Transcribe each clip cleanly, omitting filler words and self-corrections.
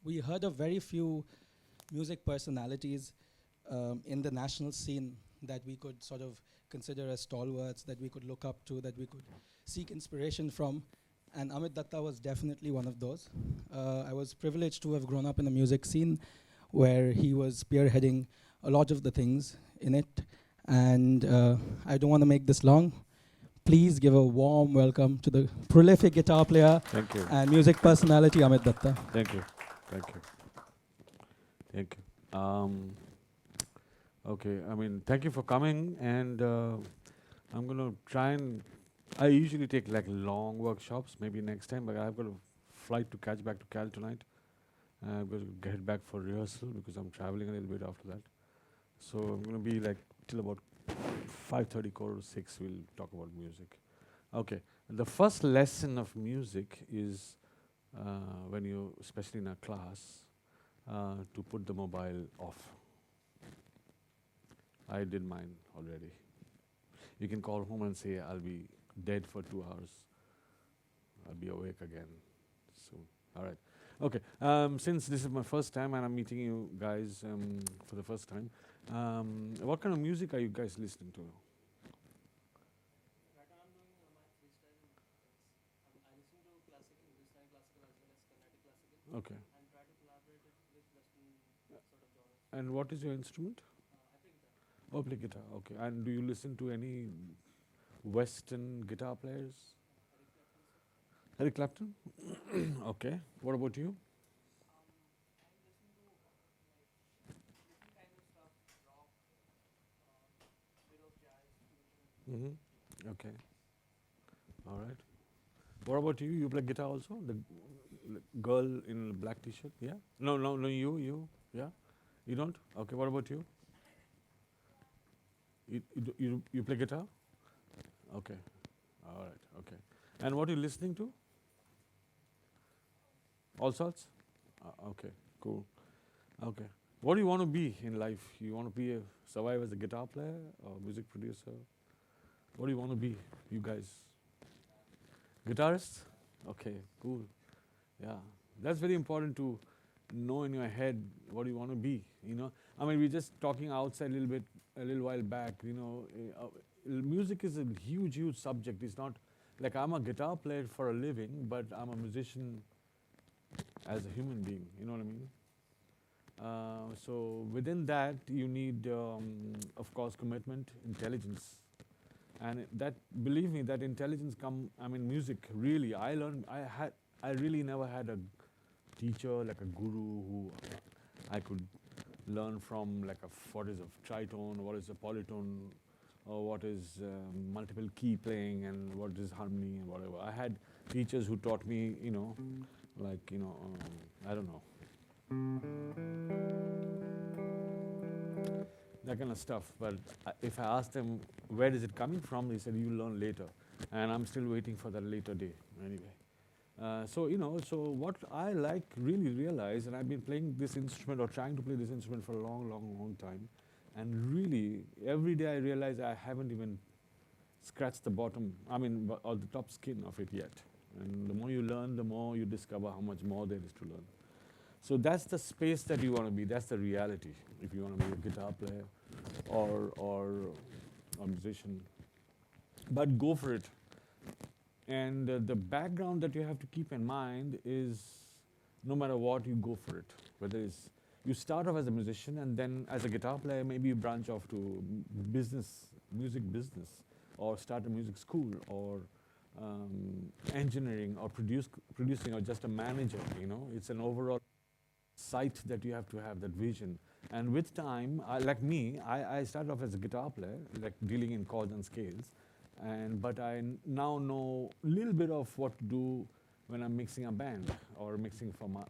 we heard of very few music personalities in the national scene that we could sort of consider as stalwarts, that we could look up to, that we could seek inspiration from. And Amyt Datta was definitely one of those. I was privileged to have grown up in a music scene where he was spearheading a lot of the things in it. And I don't want to make this long. Please give a warm welcome to the prolific guitar player Thank you. and music personality, Amyt Datta. Thank you. Thank you. Thank you. Okay, I mean, thank you for coming, and I'm going to try and. I usually take like long workshops, maybe next time, but I've got a flight to catch back to Cal tonight. I'm going to get back for rehearsal because I'm traveling a little bit after that. So I'm going to be like till about 5:30, quarter to 6, we'll talk about music. Okay, the first lesson of music is when you, especially in a class, to put the mobile off. I did mine already. You can call home and say, I'll be dead for 2 hours. I'll be awake again soon. All right. Okay. Since this is my first time and I'm meeting you guys for the first time, what kind of music are you guys listening to? Right now I'm doing my freestyle in I listen to classic English style classical as well as Carnatic classical. Okay. And try to collaborate it with Western sort of genres. And what is your instrument? I play guitar. Oh, play guitar. Okay. And do you listen to any Western guitar players? Eric Clapton. Eric Clapton? Okay. What about you? I listen to different kind of stuff, rock, bit of jazz, fusion. Okay. All right. What about you? You play guitar also? The girl in the black t-shirt? Yeah? No, you? Yeah? You don't? Okay, what about you? You play guitar? Okay. All right, okay. And what are you listening to? All sorts? Okay, cool. Okay. What do you want to be in life? You want to survive as a guitar player or music producer? What do you want to be, you guys? Guitarist? Okay, cool. Yeah, that's very important to know in your head what you want to be, you know. I mean, we're just talking outside a little while back, you know. Music is a huge, huge subject. It's not like I'm a guitar player for a living, but I'm a musician as a human being, you know what I mean? So within that, you need, of course, commitment, intelligence. And that, believe me, that intelligence music, really, I really never had a teacher, like a guru who I could learn from, like what is a tritone, what is a polytone, or what is multiple key playing, and what is harmony, and whatever. I had teachers who taught me, you know, like, you know, I don't know, that kind of stuff. But if I asked them, where is it coming from, they said, you'll learn later. And I'm still waiting for that later day, anyway. So, you know, so what I really realize, and I've been playing this instrument or trying to play this instrument for a long, long, long time, and really, every day I realize I haven't even scratched the bottom, or the top skin of it yet. And the more you learn, the more you discover how much more there is to learn. So that's the space that you want to be. That's the reality. If you want to be a guitar player or a musician, but go for it. And the background that you have to keep in mind is, no matter what, you go for it. Whether it's you start off as a musician, and then as a guitar player, maybe you branch off to music business, or start a music school, or engineering, or producing, or just a manager. You know, it's an overall sight that you have to have, that vision. And with time, like me, I started off as a guitar player, like dealing in chords and scales, but I now know a little bit of what to do when I'm mixing a band or mixing for my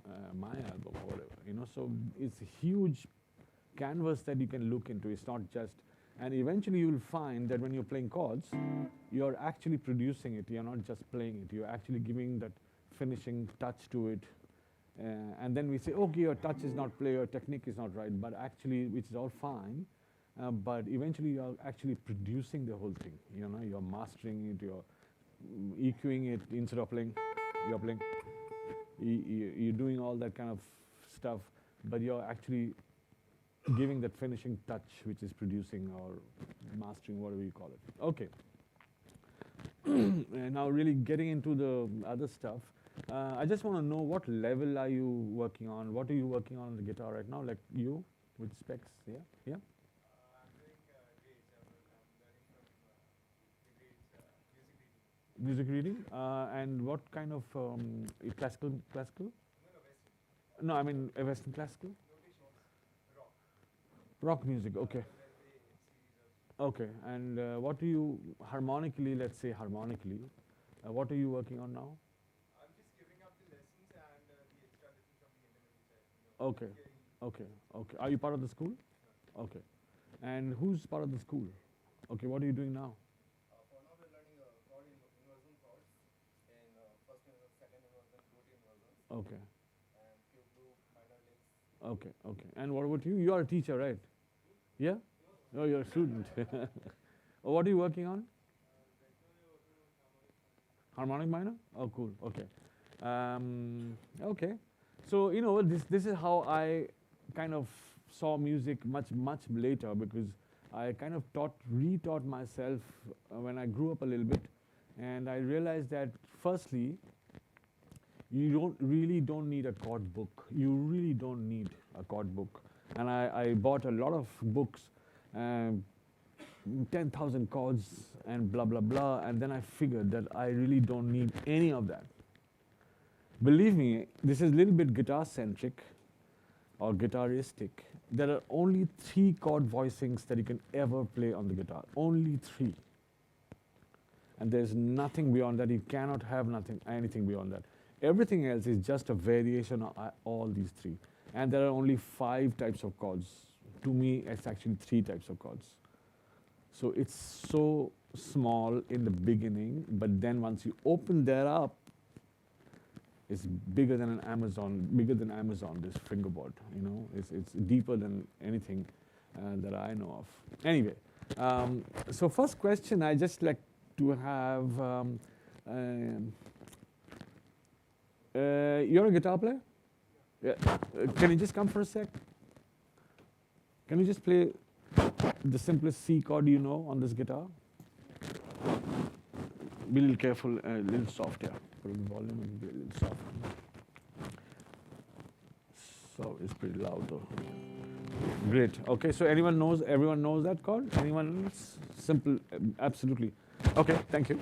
album or whatever, you know. So it's a huge canvas that you can look into. It's not just, and eventually you will find that when you're playing chords, you're actually producing it. You're not just playing it. You're actually giving that finishing touch to it. And then we say, okay, your touch is not play, your technique is not right, but actually, which is all fine, but eventually you're actually producing the whole thing. You know, you're mastering it, you're EQing it. Instead of playing, you're playing. You're doing all that kind of stuff, but you're actually giving that finishing touch, which is producing or mastering, whatever you call it. Okay. And now really getting into the other stuff, I just want to know what level are you working on? What are you working on the guitar right now? Like you, with specs, yeah? Yeah? I'm doing grades. I'm learning from the grades, Music music reading. reading? And what kind of classical? No, no, Western. No, I mean Western classical? Notations, rock. Rock music, okay. Series of. Okay, and what do you, harmonically, let's say harmonically, what are you working on now? I'm just giving up the lessons and the extra lessons from the internet, which Okay, okay, okay. Are you part of the school? Okay. And who's part of the school? Okay, what are you doing now? For now, we're learning chord inversion chords in first inversion, second inversion, root inversion, Okay, and cube loop, minor licks. okay, okay. And what about you? You are a teacher, right? Yeah? Oh, you're a student. Oh, what are you working on? Harmonic minor? Oh, cool. Okay. Okay. So this is how I kind of saw music much later, because I kind of retaught myself when I grew up a little bit, and I realized that firstly, you really don't need a chord book. You really don't need a chord book. And I bought a lot of books, 10,000 chords and blah blah blah, and then I figured that I really don't need any of that. Believe me, this is a little bit guitar centric or guitaristic. There are only 3 chord voicings that you can ever play on the guitar. Only 3. And there's nothing beyond that. You cannot have anything beyond that. Everything else is just a variation of all these 3. And there are only 5 types of chords. To me, it's actually 3 types of chords. So it's so small in the beginning, but then once you open that up, it's bigger than Amazon, this fingerboard, it's deeper than anything that I know of. Anyway, so first question I just like to have, you're a guitar player? Yeah. Can you just come for a sec? Can you just play the simplest C chord you know on this guitar? Be a little careful, a little soft, yeah. Put the volume and be a little soft. So it's pretty loud though. Great. Okay, so everyone knows that chord? Anyone else? Simple, absolutely. Okay, thank you.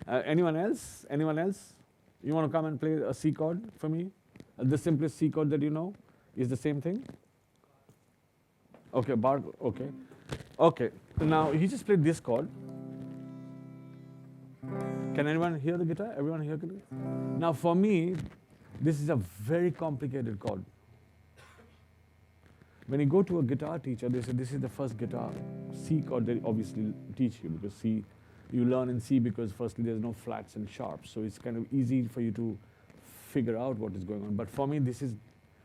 Anyone else? You want to come and play a C chord for me? The simplest C chord that you know is the same thing? Okay, bar, okay. Okay, now he just played this chord. Can anyone hear the guitar? Everyone hear the guitar? Now for me, this is a very complicated chord. When you go to a guitar teacher, they say this is the first guitar C chord they obviously teach you, because C, you learn in C because firstly there's no flats and sharps, so it's kind of easy for you to figure out what is going on. But for me, this is,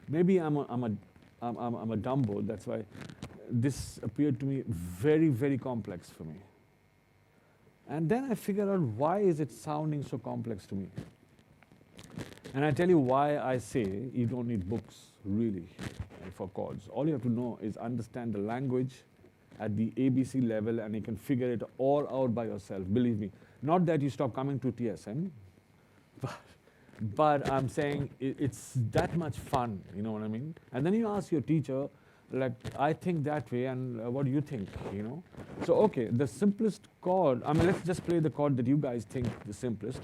maybe I'm a dumbo, that's why this appeared to me very, very complex for me. And then I figured out, why is it sounding so complex to me? And I tell you why I say you don't need books, really, for chords. All you have to know is understand the language at the ABC level, and you can figure it all out by yourself, believe me. Not that you stop coming to TSM, but I'm saying it's that much fun, you know what I mean? And then you ask your teacher, like, I think that way, and what do you think, So, okay, the simplest chord, let's just play the chord that you guys think the simplest.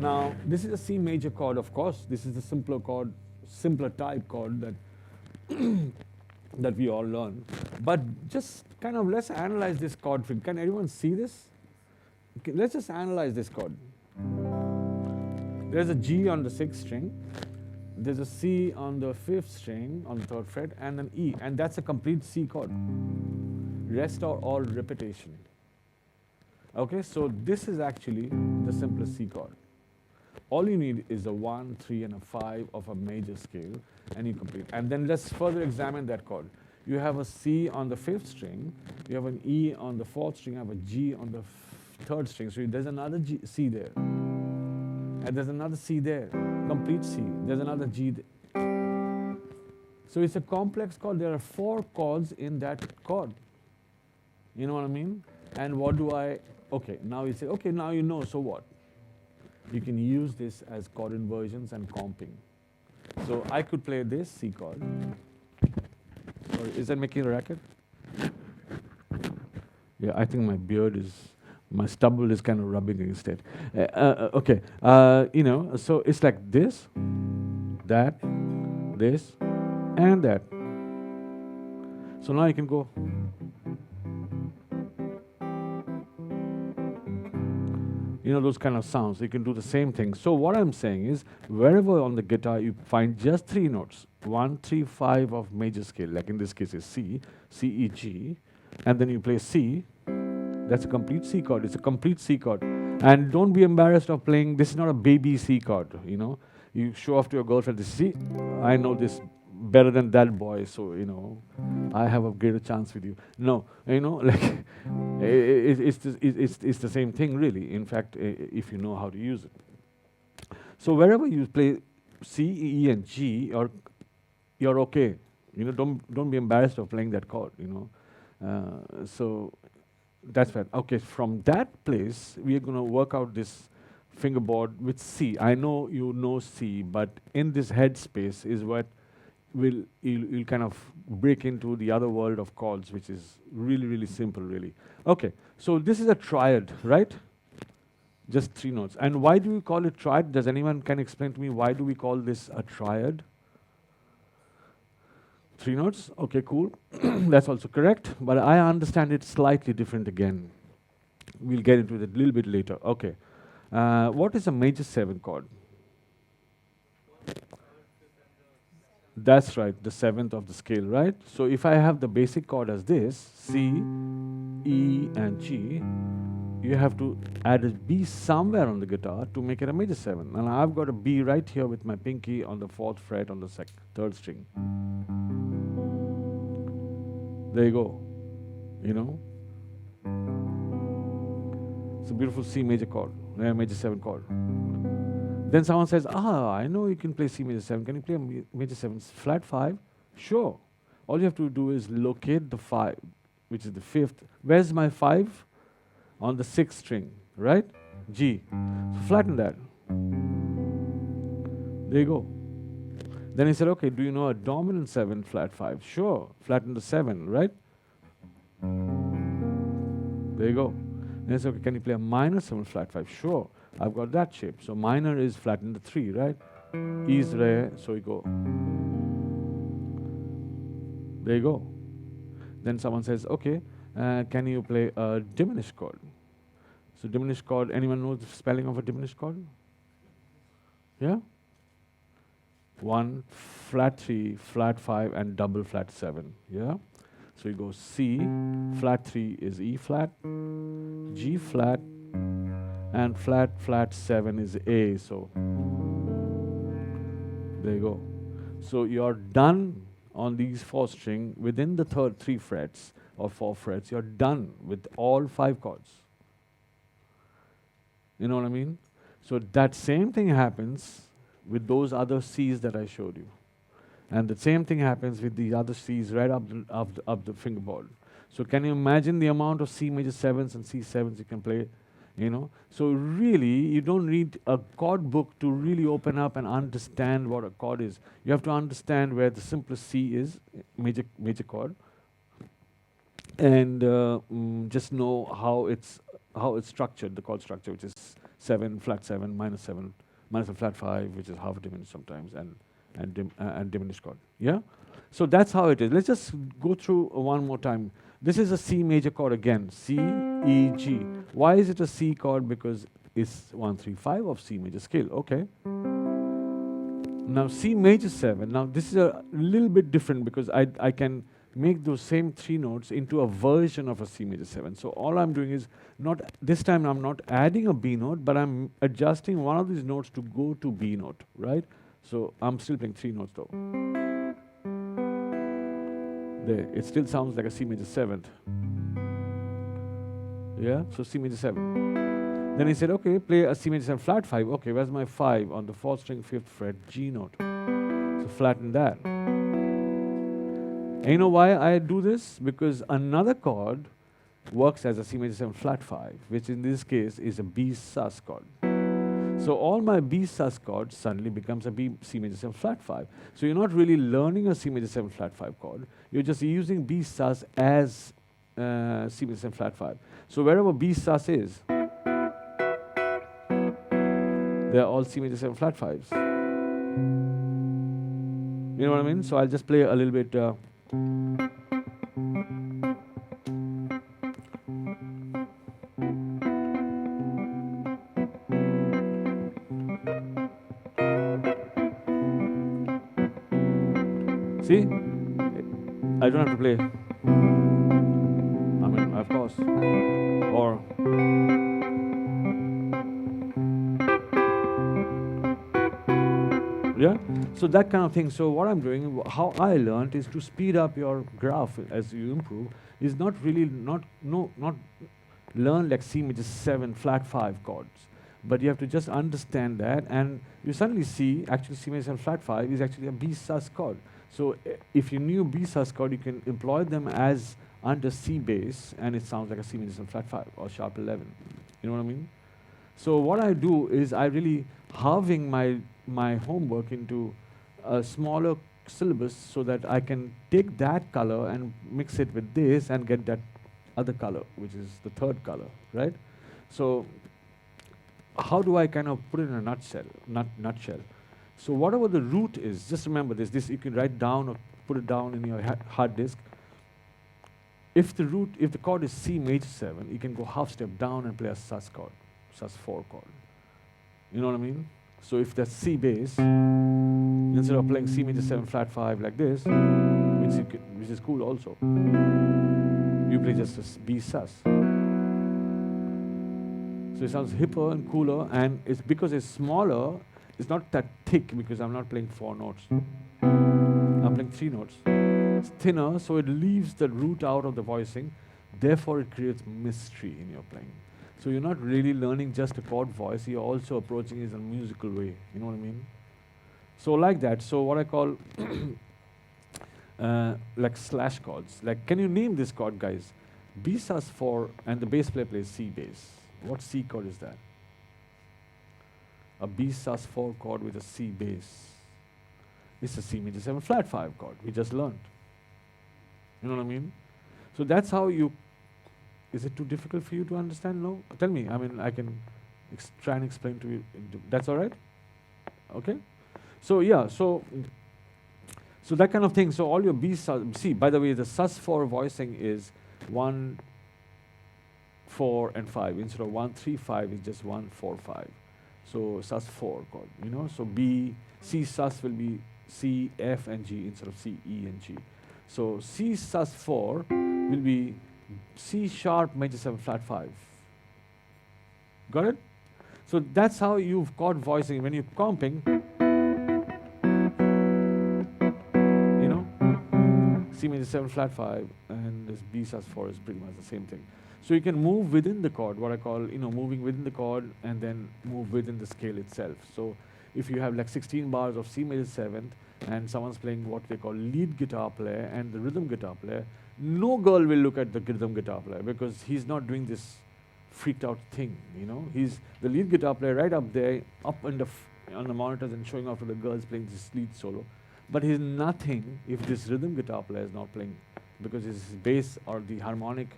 Now, this is a C major chord, of course. This is the simpler chord, simpler type chord that that we all learn. But just kind of let's analyze this chord. Can everyone see this? Okay, let's just analyze this chord. There's a G on the 6th string. There's a C on the 5th string, on the 3rd fret, and an E. And that's a complete C chord. Rest are all repetition. Okay, so this is actually the simplest C chord. All you need is a 1, 3, and a 5 of a major scale, and you complete. And then let's further examine that chord. You have a C on the 5th string, you have an E on the 4th string, you have a G on the 3rd string, so there's another C there. and there's another C there, complete C. There's another G. So it's a complex chord. There are 4 chords in that chord. You know what I mean? And what do I, okay, now you say, okay, now you know, so what? You can use this as chord inversions and comping. So I could play this C chord. Sorry, is that making a racket? Yeah, I think my stubble is kind of rubbing against it. Okay, you know, so it's like this, that, this, and that. So now you can go. You know, those kind of sounds. You can do the same thing. So what I'm saying is, wherever on the guitar you find just 3 notes, 1, 3, 5 of major scale, like in this case is C, C, E, G, and then you play C, that's a complete C chord. It's a complete C chord. And don't be embarrassed of playing, this is not a baby C chord, you know. You show off to your girlfriend, see, I know this better than that boy, so, you know, I have a greater chance with you. No, you know, like, it's the same thing, really, in fact, if you know how to use it. So wherever you play C, E, and G, you're okay. You know, don't be embarrassed of playing that chord, you know. So that's right. Okay, from that place, we are going to work out this fingerboard with C. I know you know C, but in this headspace is what you'll kind of break into the other world of chords, which is really, really simple, really. Okay, so this is a triad, right? Just 3 notes. And why do we call it triad? Does anyone can explain to me why do we call this a triad? 3 notes? Okay, cool. That's also correct, but I understand it slightly different again. We'll get into that a little bit later. Okay. What is a major 7 chord? That's right, the 7th of the scale, right? So if I have the basic chord as this, C, E, and G, you have to add a B somewhere on the guitar to make it a major 7. And I've got a B right here with my pinky on the 4th fret on the 3rd string. There you go, you know. It's a beautiful C major chord, major 7 chord. Then someone says, I know you can play C major 7. Can you play a major 7 flat 5? Sure. All you have to do is locate the 5, which is the 5th. Where's my 5? On the 6th string, right? G. So flatten that. There you go. Then he said, okay, do you know a dominant 7 flat 5? Sure. Flatten the 7, right? There you go. Then he said, okay, can you play a minor 7 flat 5? Sure. I've got that shape. So minor is flattened the 3, right? E is re, so you go. There you go. Then someone says, okay, can you play a diminished chord? So diminished chord, anyone knows the spelling of a diminished chord? Yeah? 1, flat 3, flat 5, and double flat 7. Yeah? So you go C, flat 3 is E flat, G flat, and flat 7 is A. So there you go. So you're done on these 4 string within the 3 frets or 4 frets. You're done with all 5 chords. You know what I mean? So that same thing happens with those other C's that I showed you. And the same thing happens with the other C's right up the fingerboard. So can you imagine the amount of C major 7s and C7s you can play? You know, so really you don't need a chord book to really open up and understand what a chord is. You have to understand where the simplest C is, major chord, and just know how it's structured, the chord structure, which is 7 flat 7 minus a flat 5, which is half diminished sometimes, and diminished chord. Yeah, so that's how it is. Let's just go through one more time. This is a C major chord again, C, E, G. Why is it a C chord? Because it's 1, 3, 5 of C major scale. Okay. Now C major 7. Now this is a little bit different because I can make those same 3 notes into a version of a C major 7. So all I'm doing is this time I'm not adding a B note, but I'm adjusting one of these notes to go to B note, right? So I'm still playing 3 notes though. There, it still sounds like a C major 7th. Yeah, so C major 7. Then he said, okay, play a C major 7 flat 5. Okay, where's my 5? On the 4th string, 5th fret, G note. So flatten that. And you know why I do this? Because another chord works as a C major 7 flat 5, which in this case is a B sus chord. So all my B sus chords suddenly becomes a C major 7 flat 5. So you're not really learning a C major 7 flat 5 chord. You're just using B sus as C major 7 flat 5. So wherever B sus is, they're all C major 7 flat 5s. You know what I mean? So I'll just play a little bit. See? I don't have to play. I mean, of course. Or yeah, so that kind of thing. So what I'm doing, how I learned is to speed up your graph as you improve. Is not really not learn like C major 7 flat 5 chords, but you have to just understand that, and you suddenly see actually C major 7 flat 5 is actually a B sus chord. So if you knew B sus chord, you can employ them as under C bass, and it sounds like a C major 7 flat 5 or sharp 11. You know what I mean? So what I do is I really halving my homework into a smaller syllabus so that I can take that color and mix it with this and get that other color, which is the third color, right? So how do I kind of put it in a nutshell? So whatever the root is, just remember this you can write down or put it down in your hard disk. If the chord is C major 7, you can go half step down and play a sus chord, sus 4 chord. You know what I mean? So if that's C bass, instead of playing C major 7 flat 5 like this, which is cool also, you play just a B sus. So it sounds hipper and cooler, and it's because it's smaller, it's not that thick because I'm not playing 4 notes. I'm playing 3 notes. It's thinner, so it leaves the root out of the voicing. Therefore, it creates mystery in your playing. So you're not really learning just a chord voice, you're also approaching it in a musical way. You know what I mean? So like that. So what I call like slash chords. Like, can you name this chord, guys? B sus 4, and the bass player plays C bass. What C chord is that? A B sus 4 chord with a C bass. It's a C major 7 flat 5 chord. We just learned. You know what I mean? So that's how you. Is it too difficult for you to understand? No? Tell me. I mean, I can try and explain to you. That's all right? Okay? So yeah, so that kind of thing. So all your B sus, see, by the way, the sus 4 voicing is 1, 4, and 5. Instead of 1, 3, 5, it's just 1, 4, 5. So sus 4 chord, you know. So C sus will be C, F, and G instead of C, E, and G. So C sus 4 will be C sharp major 7 flat 5. Got it? So that's how you've got voicing. When you're comping, you know, C major 7 flat 5 and this B sus 4 is pretty much the same thing. So you can move within the chord, what I call, moving within the chord and then move within the scale itself. So if you have like 16 bars of C major 7th and someone's playing what they call lead guitar player and the rhythm guitar player, no girl will look at the rhythm guitar player because he's not doing this freaked out thing, He's the lead guitar player right up there, up on the monitors and showing off to the girls playing this lead solo. But he's nothing if this rhythm guitar player is not playing, because his bass or the harmonic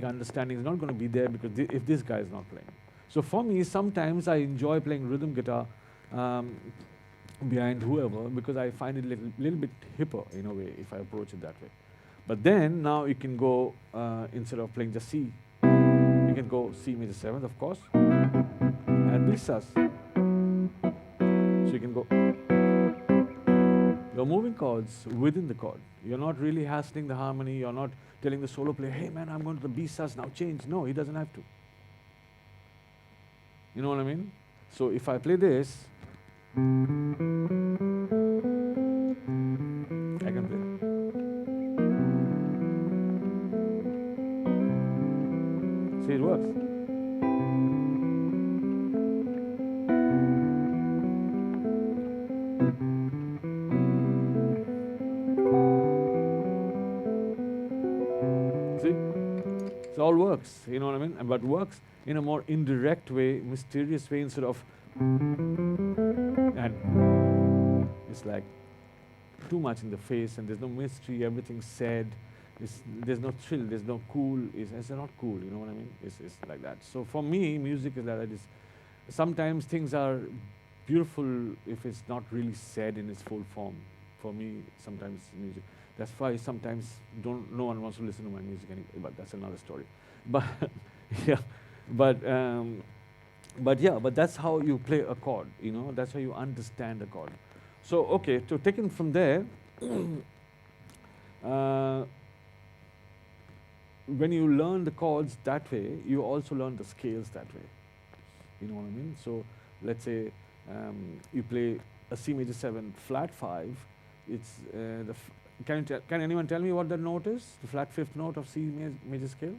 understanding is not going to be there because if this guy is not playing. So for me, sometimes I enjoy playing rhythm guitar behind whoever because I find it a little bit hipper in a way if I approach it that way. But then now you can go, instead of playing just C, you can go C major 7th, of course, and B sus. So you can go. You're moving chords within the chord. You're not really hassling the harmony. You're not telling the solo player, hey man, I'm going to the B sus, now change. No, he doesn't have to. You know what I mean? So if I play this, I can play. See, it works. It all works, you know what I mean? But works in a more indirect way, mysterious way, instead of, and it's like too much in the face, and there's no mystery, everything's said. There's no thrill, there's no cool. It's not cool, you know what I mean? It's like that. So for me, music is like that. Sometimes things are beautiful if it's not really said in its full form. For me, sometimes music. That's why sometimes no one wants to listen to my music anyway, but that's another story. But yeah, but that's how you play a chord, you know, that's how you understand a chord. So okay, so taken from there, when you learn the chords that way, you also learn the scales that way. You know what I mean? So let's say you play a C major 7 flat 5. It's can anyone tell me what that note is? The flat 5th note of C major scale?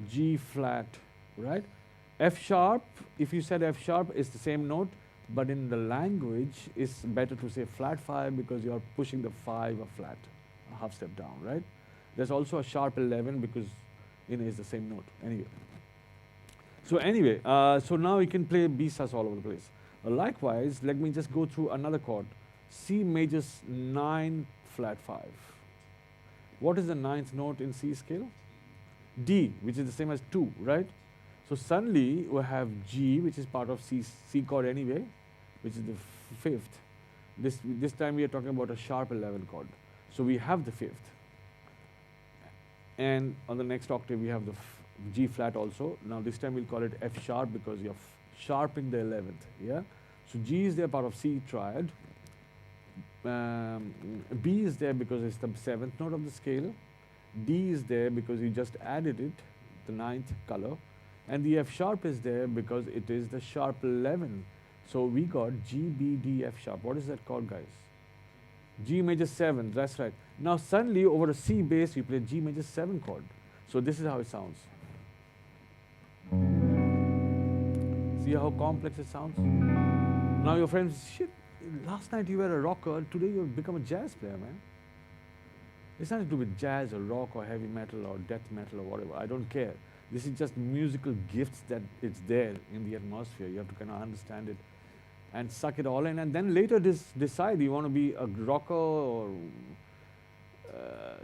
G flat, right? F sharp, if you said F sharp, is the same note, but in the language, it's better to say flat 5 because you are pushing the 5 a flat, a half step down, right? There's also a sharp 11 because it's the same note. Anyway, so now you can play B sus all over the place. Likewise, let me just go through another chord. C major 9 flat 5. What is the 9th note in C scale? D, which is the same as 2, right? So suddenly we have G, which is part of C chord anyway, which is the 5th. This time we are talking about a sharp 11 chord. So we have the 5th. And on the next octave we have the G flat also. Now this time we'll call it F sharp because you're sharping the 11th, yeah? So G is there part of C triad. B is there because it's the 7th note of the scale. D is there because you just added it, the 9th color. And the F sharp is there because it is the sharp 11. So we got G, B, D, F sharp. What is that chord, guys? G major 7, that's right. Now suddenly over a C bass, we play G major 7 chord. So this is how it sounds. See how complex it sounds? Now your friends, shit, last night you were a rocker, today you've become a jazz player, man. It's nothing to do with jazz or rock or heavy metal or death metal or whatever, I don't care. This is just musical gifts that it's there in the atmosphere. You have to kind of understand it and suck it all in, and then later decide you want to be a rocker or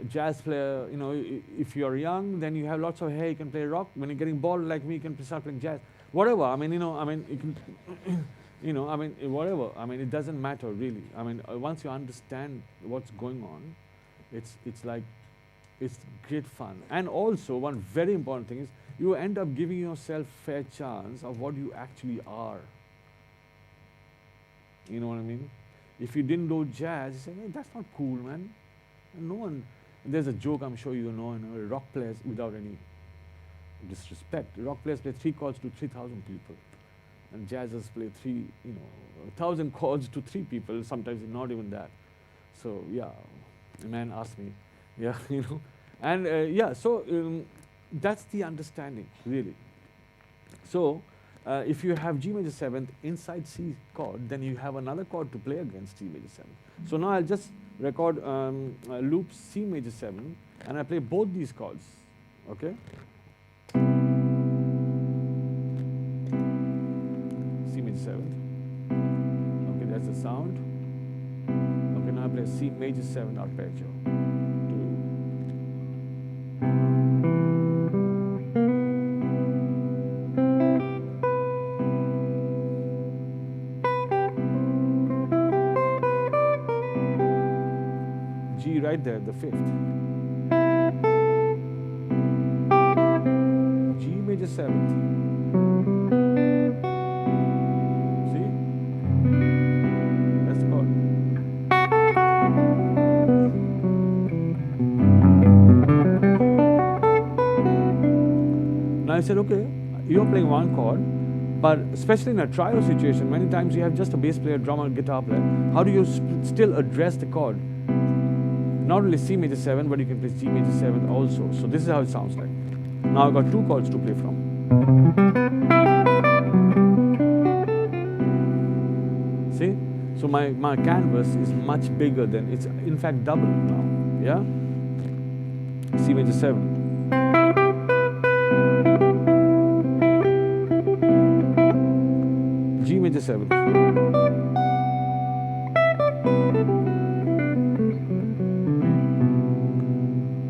jazz player. You know, if you're young, then you have lots of hair, you can play rock. When you're getting bald like me, you can start playing jazz. Whatever, I mean, you can, whatever. I mean, it doesn't matter really. I mean, once you understand what's going on, it's great fun. And also, one very important thing is you end up giving yourself fair chance of what you actually are. You know what I mean? If you didn't do jazz, you say, hey, that's not cool, man. And no one, there's a joke I'm sure you know, rock players, without any disrespect, rock players play 3 chords to 3,000 people. And jazzers play 1,000 chords to 3 people, sometimes not even that. So yeah, a man asked me, yeah, you know. And so that's the understanding, really. So if you have G major 7th inside C chord, then you have another chord to play against G major 7th. So now I'll just record loop C major 7, and I play both these chords, okay? C major 7th. Okay, that's the sound. Okay, now I play C major 7 arpeggio. G right there, the 5th. G major 7th. See? That's the chord. Now I said, okay, you're playing one chord, but especially in a trio situation, many times you have just a bass player, drummer, guitar player. How do you still address the chord? Not only C major 7, but you can play G major 7 also. So this is how it sounds like. Now I've got 2 chords to play from. See? So my canvas is much bigger than, it's in fact double now, yeah? C major 7. major 7th.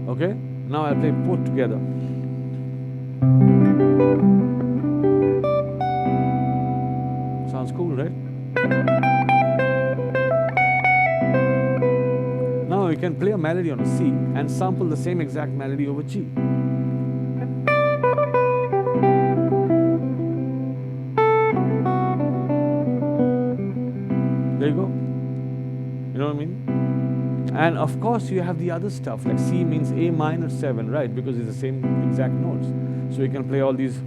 Okay, now I'll play both together. Sounds cool, right? Now you can play a melody on a C and sample the same exact melody over G. There you go. You know what I mean? And of course, you have the other stuff, like C means A minor 7, right? Because it's the same exact notes. So you can play all these.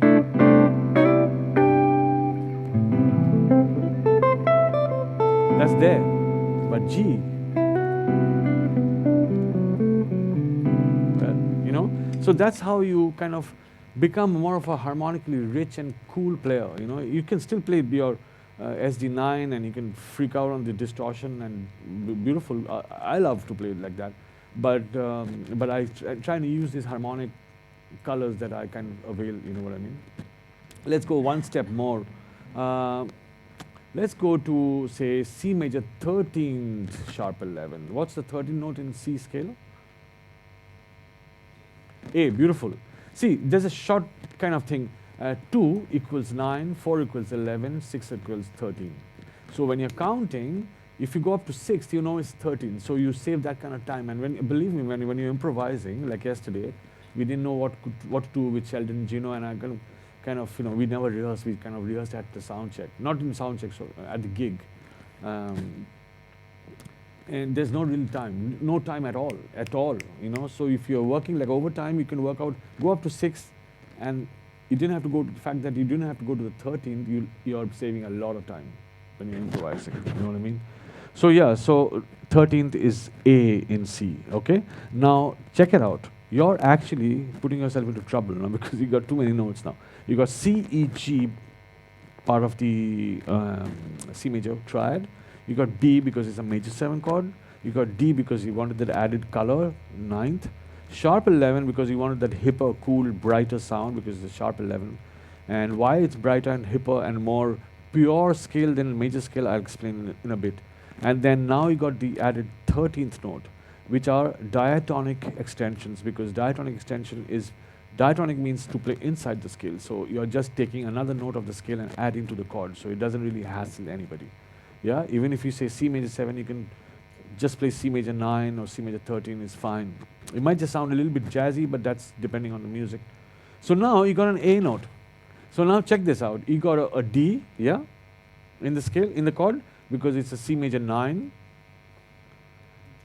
That's there. But G, you know? So that's how you kind of become more of a harmonically rich and cool player. You know, you can still play your SD9 and you can freak out on the distortion and beautiful. I love to play it like that, but I try to use these harmonic colors that I can avail. You know what I mean? Let's go one step more. Let's go to say C major 13th sharp 11. What's the 13th note in C scale? A. Beautiful. See, there's a short kind of thing. 2 equals 9, 4 equals 11, 6 equals 13. So when you're counting, if you go up to 6, you know it's 13. So you save that kind of time. And believe me, when you're improvising, like yesterday, we didn't know what to do with Sheldon, Gino, and I kind of, you know, we never rehearsed. We kind of rehearsed at the sound check, not in sound check, so at the gig. And there's no real time, no time at all, you know. So if you're working like overtime, you can work out, go up to 6, and you didn't have to go to the fact that you didn't have to go to the 13th, you're saving a lot of time when you're improvising, you know what I mean? So yeah, so 13th is A in C, okay? Now, check it out. You're actually putting yourself into trouble now because you got too many notes now. You got C, E, G, part of the C major triad. You got B because it's a major 7 chord. You got D because you wanted that added color, 9th. Sharp 11 because you wanted that hipper, cool, brighter sound because it's a sharp 11. And why it's brighter and hipper and more pure scale than major scale, I'll explain in a bit. And then now you got the added 13th note, which are diatonic extensions, because diatonic extension is, diatonic means to play inside the scale. So you're just taking another note of the scale and adding to the chord. So it doesn't really hassle anybody. Yeah, even if you say C major 7, you can just play C major 9 or C major 13 is fine. It might just sound a little bit jazzy, but that's depending on the music. So now you got an A note. So now check this out. You got a D, yeah, in the scale, in the chord, because it's a C major 9.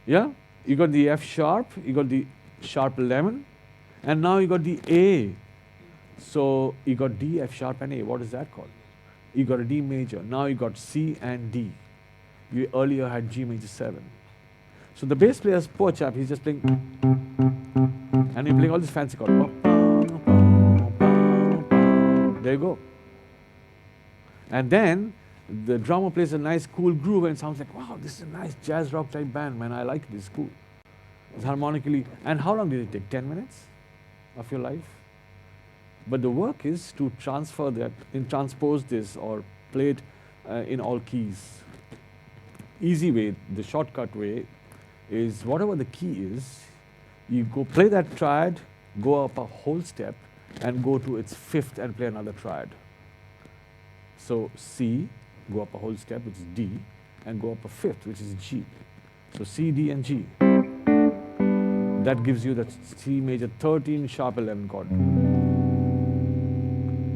Yeah, you got the F sharp, you got the sharp 11, and now you got the A. So you got D, F sharp, and A. What is that called? You got a D major. Now you got C and D. You earlier had G major 7. So the bass player's poor chap, he's just playing, and he's playing all this fancy chord. There you go. And then the drummer plays a nice cool groove and sounds like, wow, this is a nice jazz rock type band, man. I like it. It's cool. It's harmonically. And how long did it take? 10 minutes of your life? But the work is to transfer that, transpose this or play it in all keys. Easy way, the shortcut way is whatever the key is, you go play that triad, go up a whole step, and go to its 5th and play another triad. So C, go up a whole step, which is D, and go up a 5th, which is G. So C, D, and G. That gives you that C major 13 sharp 11 chord.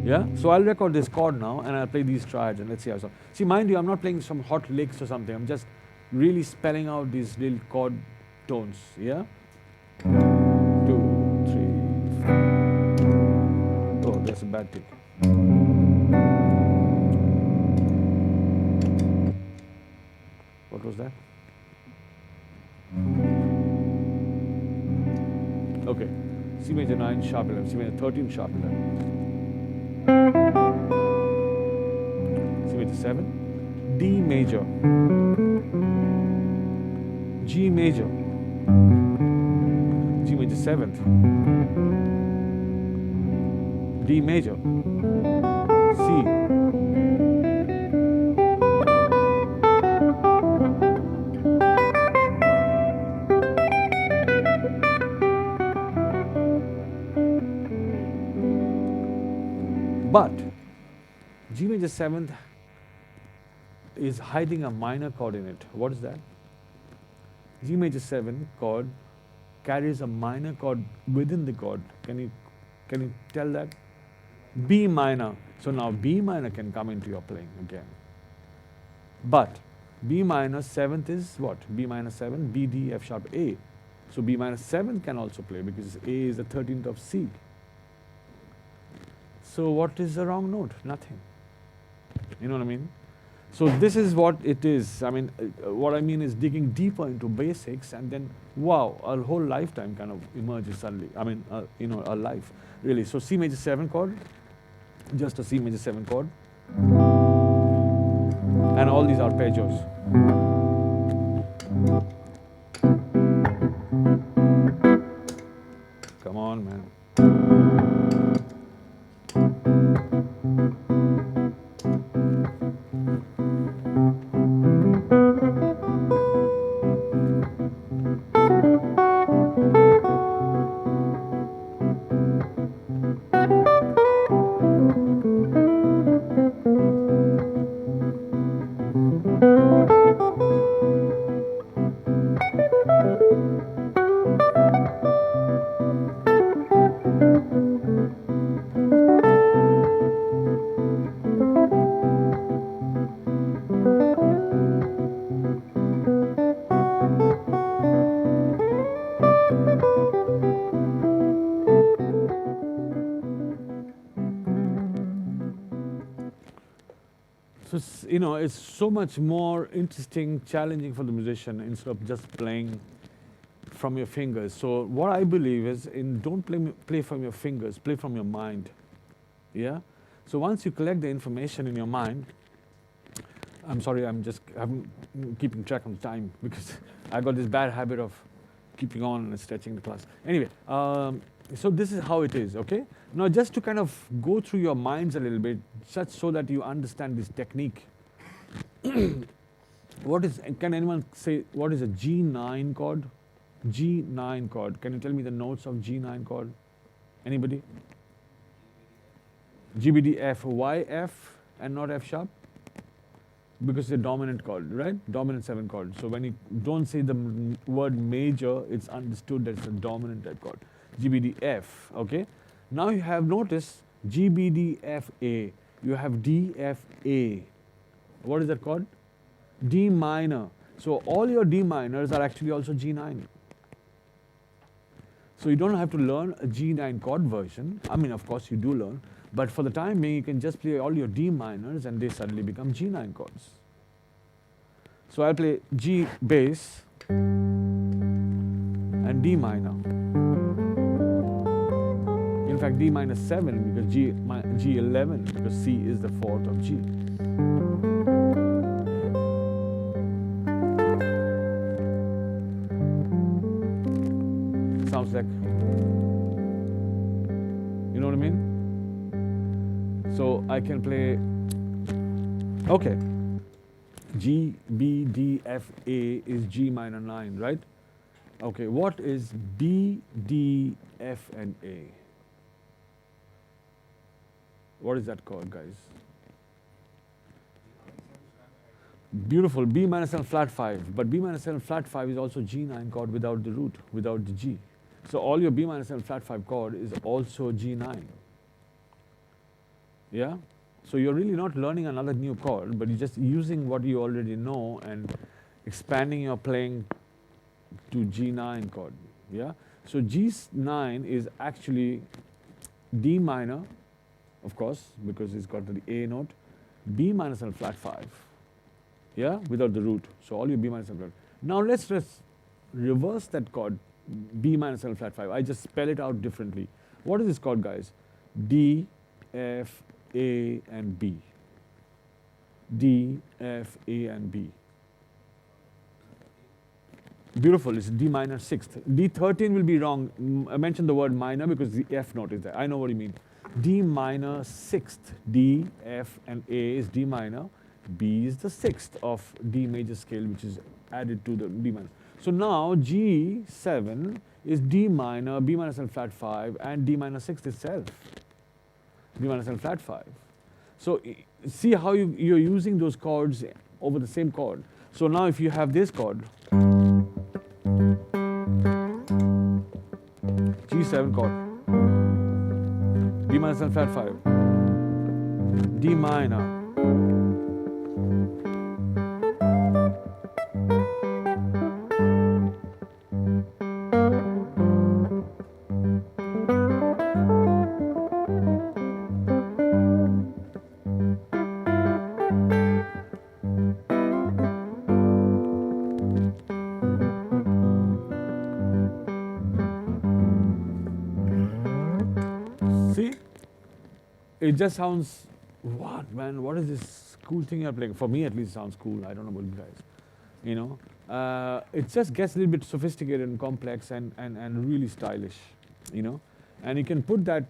Yeah? So I'll record this chord now and I'll play these triads and let's see how it sounds. See, mind you, I'm not playing some hot licks or something. I'm just really spelling out these little chord tones. Yeah? 2, 3, 4. Oh, that's a bad take. What was that? Okay. C major 9 sharp 11. C major 13 sharp 11. C major 7, D major, G major, G major 7th, D major, C, But G major 7th is hiding a minor chord in it. What is that? G major 7 chord carries a minor chord within the chord. Can you tell that? B minor. So now B minor can come into your playing again. But B minor 7th is what? B minor 7, B, D, F sharp, A. So B minor 7 can also play because A is the 13th of C. So what is the wrong note? Nothing. You know what I mean? So this is what it is. I mean, what I mean is digging deeper into basics, and then wow, our whole lifetime kind of emerges suddenly. I mean, you know, our life really. So C major 7 chord, just a C major 7 chord, and all these arpeggios. Come on, man. So, you know, it's so much more interesting, challenging for the musician instead of just playing from your fingers. So what I believe is don't play from your fingers, play from your mind. Yeah? So once you collect the information in your mind, I'm sorry, I'm keeping track of time because I got this bad habit of keeping on and stretching the class. Anyway, so this is how it is, okay? Now just to kind of go through your minds a little bit, such so that you understand this technique. Can anyone say, what is a G9 chord? G9 chord. Can you tell me the notes of G9 chord? Anybody? G, B, D, F. Why F and not F sharp? Because it's a dominant chord, right? Dominant 7 chord. So when you don't say the word major, it's understood that it's a dominant chord. G, B, D, F, okay? Now you have noticed G, B, D, F, A. You have D, F, A. What is that chord? D minor. So all your D minors are actually also G9. So you don't have to learn a G9 chord version. I mean, of course you do learn, but for the time being, you can just play all your D minors and they suddenly become G9 chords. So I'll play G bass and D minor. In fact, D minor 7 because G11 because C is the 4th of G. Sounds like, you know what I mean? So I can play, okay, G, B, D, F, A is G minor 9, right? Okay, what is B, D, F, and A? What is that chord, guys? Beautiful, B minor 7 flat 5, but B minor 7 flat 5 is also G9 chord without the root, without the G. So all your B minor 7 flat 5 chord is also G9. Yeah? So you're really not learning another new chord, but you're just using what you already know and expanding your playing to G9 chord. Yeah? So G9 is actually D minor, of course, because it's got the A note, B minor 7 flat 5. Yeah, without the root. So all your B minor 7 flat. Now let's reverse that chord, B minor 7 flat 5. I just spell it out differently. What is this chord, guys? D, F, A, and B. D, F, A, and B. Beautiful, it's D minor 6th. D13 will be wrong. I mentioned the word minor because the F note is there. I know what you mean. D minor 6th. D, F, and A is D minor. B is the 6th of D major scale, which is added to the D minor. So now G7 is D minor, B minor 7 flat 5, and D minor 6th itself. B minor 7 flat 5. So see how you're using those chords over the same chord. So now if you have this chord, G7 chord, B minor 7 flat 5, D minor, see? It just sounds, what man, what is this cool thing you're playing? For me at least it sounds cool, I don't know about you guys. You know, it just gets a little bit sophisticated and complex and really stylish, you know. And you can put that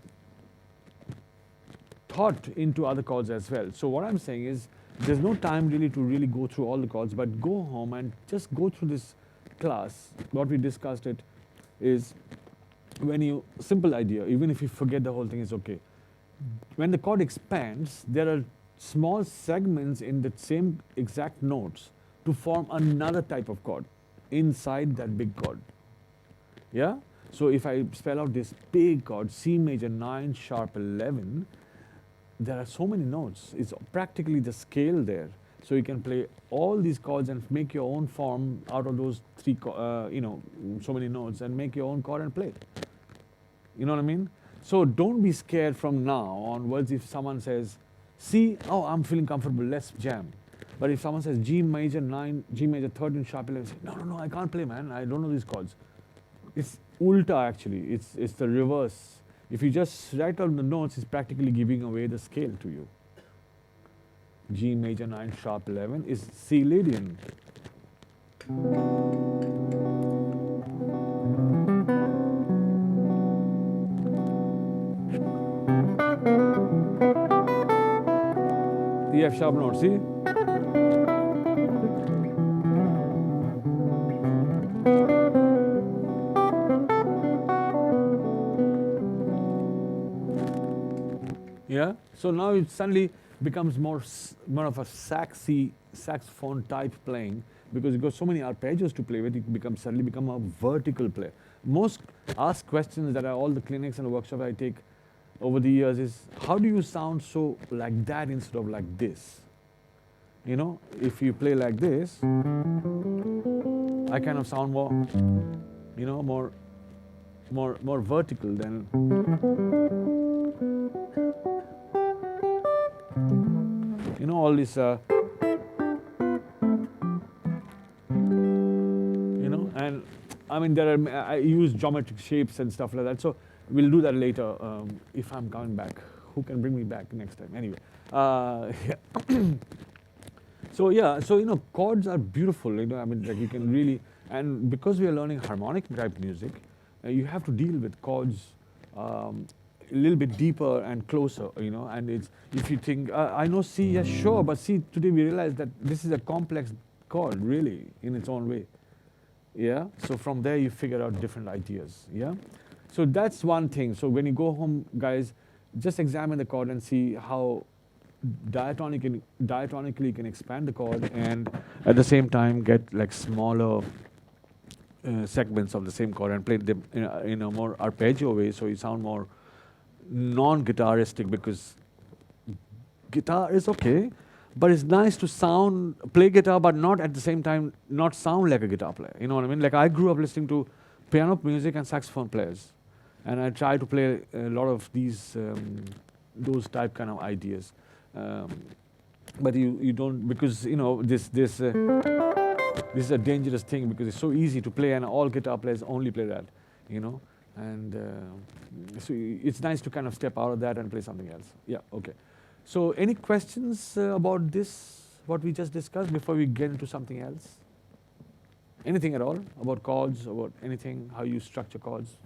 thought into other chords as well. So what I'm saying is, there's no time really to really go through all the chords, but go home and just go through this class. What we discussed it is, when you, simple idea, even if you forget the whole thing is okay. When the chord expands, there are small segments in the same exact notes to form another type of chord inside that big chord. Yeah? So if I spell out this big chord, C major 9 sharp 11, there are so many notes. It's practically the scale there. So you can play all these chords and make your own form out of those three, you know, so many notes, and make your own chord and play. You know what I mean? So don't be scared from now onwards if someone says, C, oh, I'm feeling comfortable, let's jam. But if someone says G major 9, G major 13 sharp 11, say, no, no, no, I can't play, man. I don't know these chords. It's ulta actually. It's the reverse. If you just write down the notes, it's practically giving away the scale to you. G major 9 sharp 11 is C Lydian. The F sharp note, see? Yeah? So now it suddenly becomes more of a saxophone type playing, because you've got so many arpeggios to play with, it suddenly become a vertical play. Most asked questions that are all the clinics and the workshops I take over the years is, how do you sound so like that instead of like this? You know, if you play like this, I kind of sound more, you know, more vertical than. You know, all this, you know, and I mean, I use geometric shapes and stuff like that. So we'll do that later if I'm coming back. Who can bring me back next time? Anyway. So yeah, so you know, chords are beautiful. You know, I mean, like you can really, and because we are learning harmonic type music, you have to deal with chords a little bit deeper and closer. You know, and it's, if you think I know C, yes, sure, but see, today we realize that this is a complex chord, really, in its own way. Yeah. So from there you figure out different ideas. Yeah. So that's one thing. So when you go home, guys, just examine the chord and see how diatonically you can expand the chord, and at the same time get like smaller segments of the same chord and play them in a more arpeggio way, so you sound more non-guitaristic, because guitar is okay, but it's nice to play guitar, but not at the same time not sound like a guitar player. You know what I mean? Like I grew up listening to piano music and saxophone players, and I try to play a lot of these those type kind of ideas. But you don't, because you know this is a dangerous thing, because it's so easy to play, and all guitar players only play that, you know. And so it's nice to kind of step out of that and play something else. Yeah, okay. So any questions about this, what we just discussed, before we get into something else? Anything at all about chords, about anything, how you structure chords?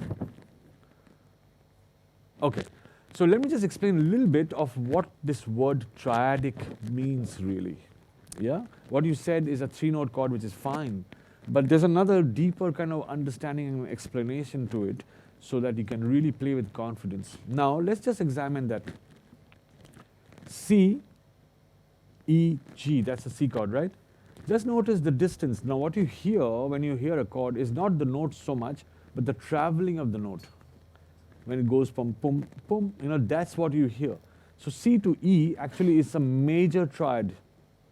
Okay. So let me just explain a little bit of what this word triadic means really. Yeah? What you said is a 3-note chord, which is fine, but there's another deeper kind of understanding and explanation to it, so that you can really play with confidence. Now let's just examine that. C, E, G. That's a C chord, right? Just notice the distance. Now what you hear when you hear a chord is not the note so much, but the traveling of the note. When it goes from pum, pum, that's what you hear. So C to E actually is a major triad.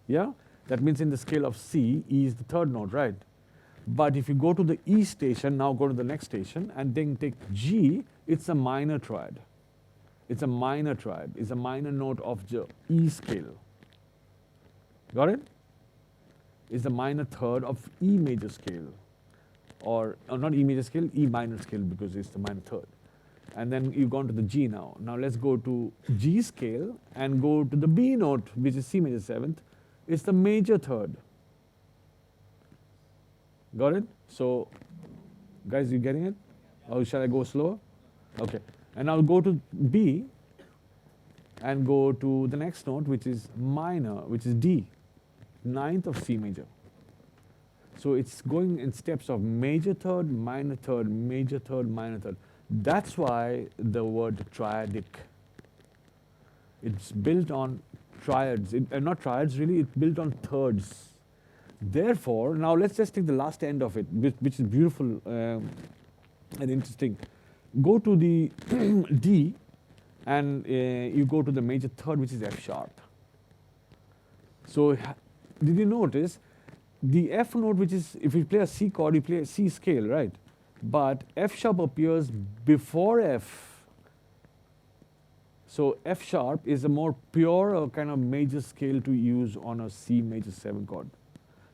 Yeah? That means in the scale of C, E is the third note, right? But if you go to the E station, now go to the next station, and then take G, it's a minor triad. It's a minor triad. It's a minor note of the E scale. Got it? It's the minor third of E major scale. Or not E major scale, E minor scale, because it's the minor third. And then you've gone to the G now. Now let's go to G scale and go to the B note, which is C major seventh. It's the major third. Got it? So, guys, you getting it? Or shall I go slower? Okay. And I'll go to B and go to the next note, which is minor, which is D, ninth of C major. So it's going in steps of major third, minor third, major third, minor third. That's why the word triadic. It's built on triads. Not triads, really, it's built on thirds. Therefore, now let's just take the last end of it, which is beautiful and interesting. Go to the D, and you go to the major third, which is F sharp. So did you notice the F note, which is, if you play a C chord, you play a C scale, right? But F sharp appears before F. So F sharp is a more pure kind of major scale to use on a C major 7 chord,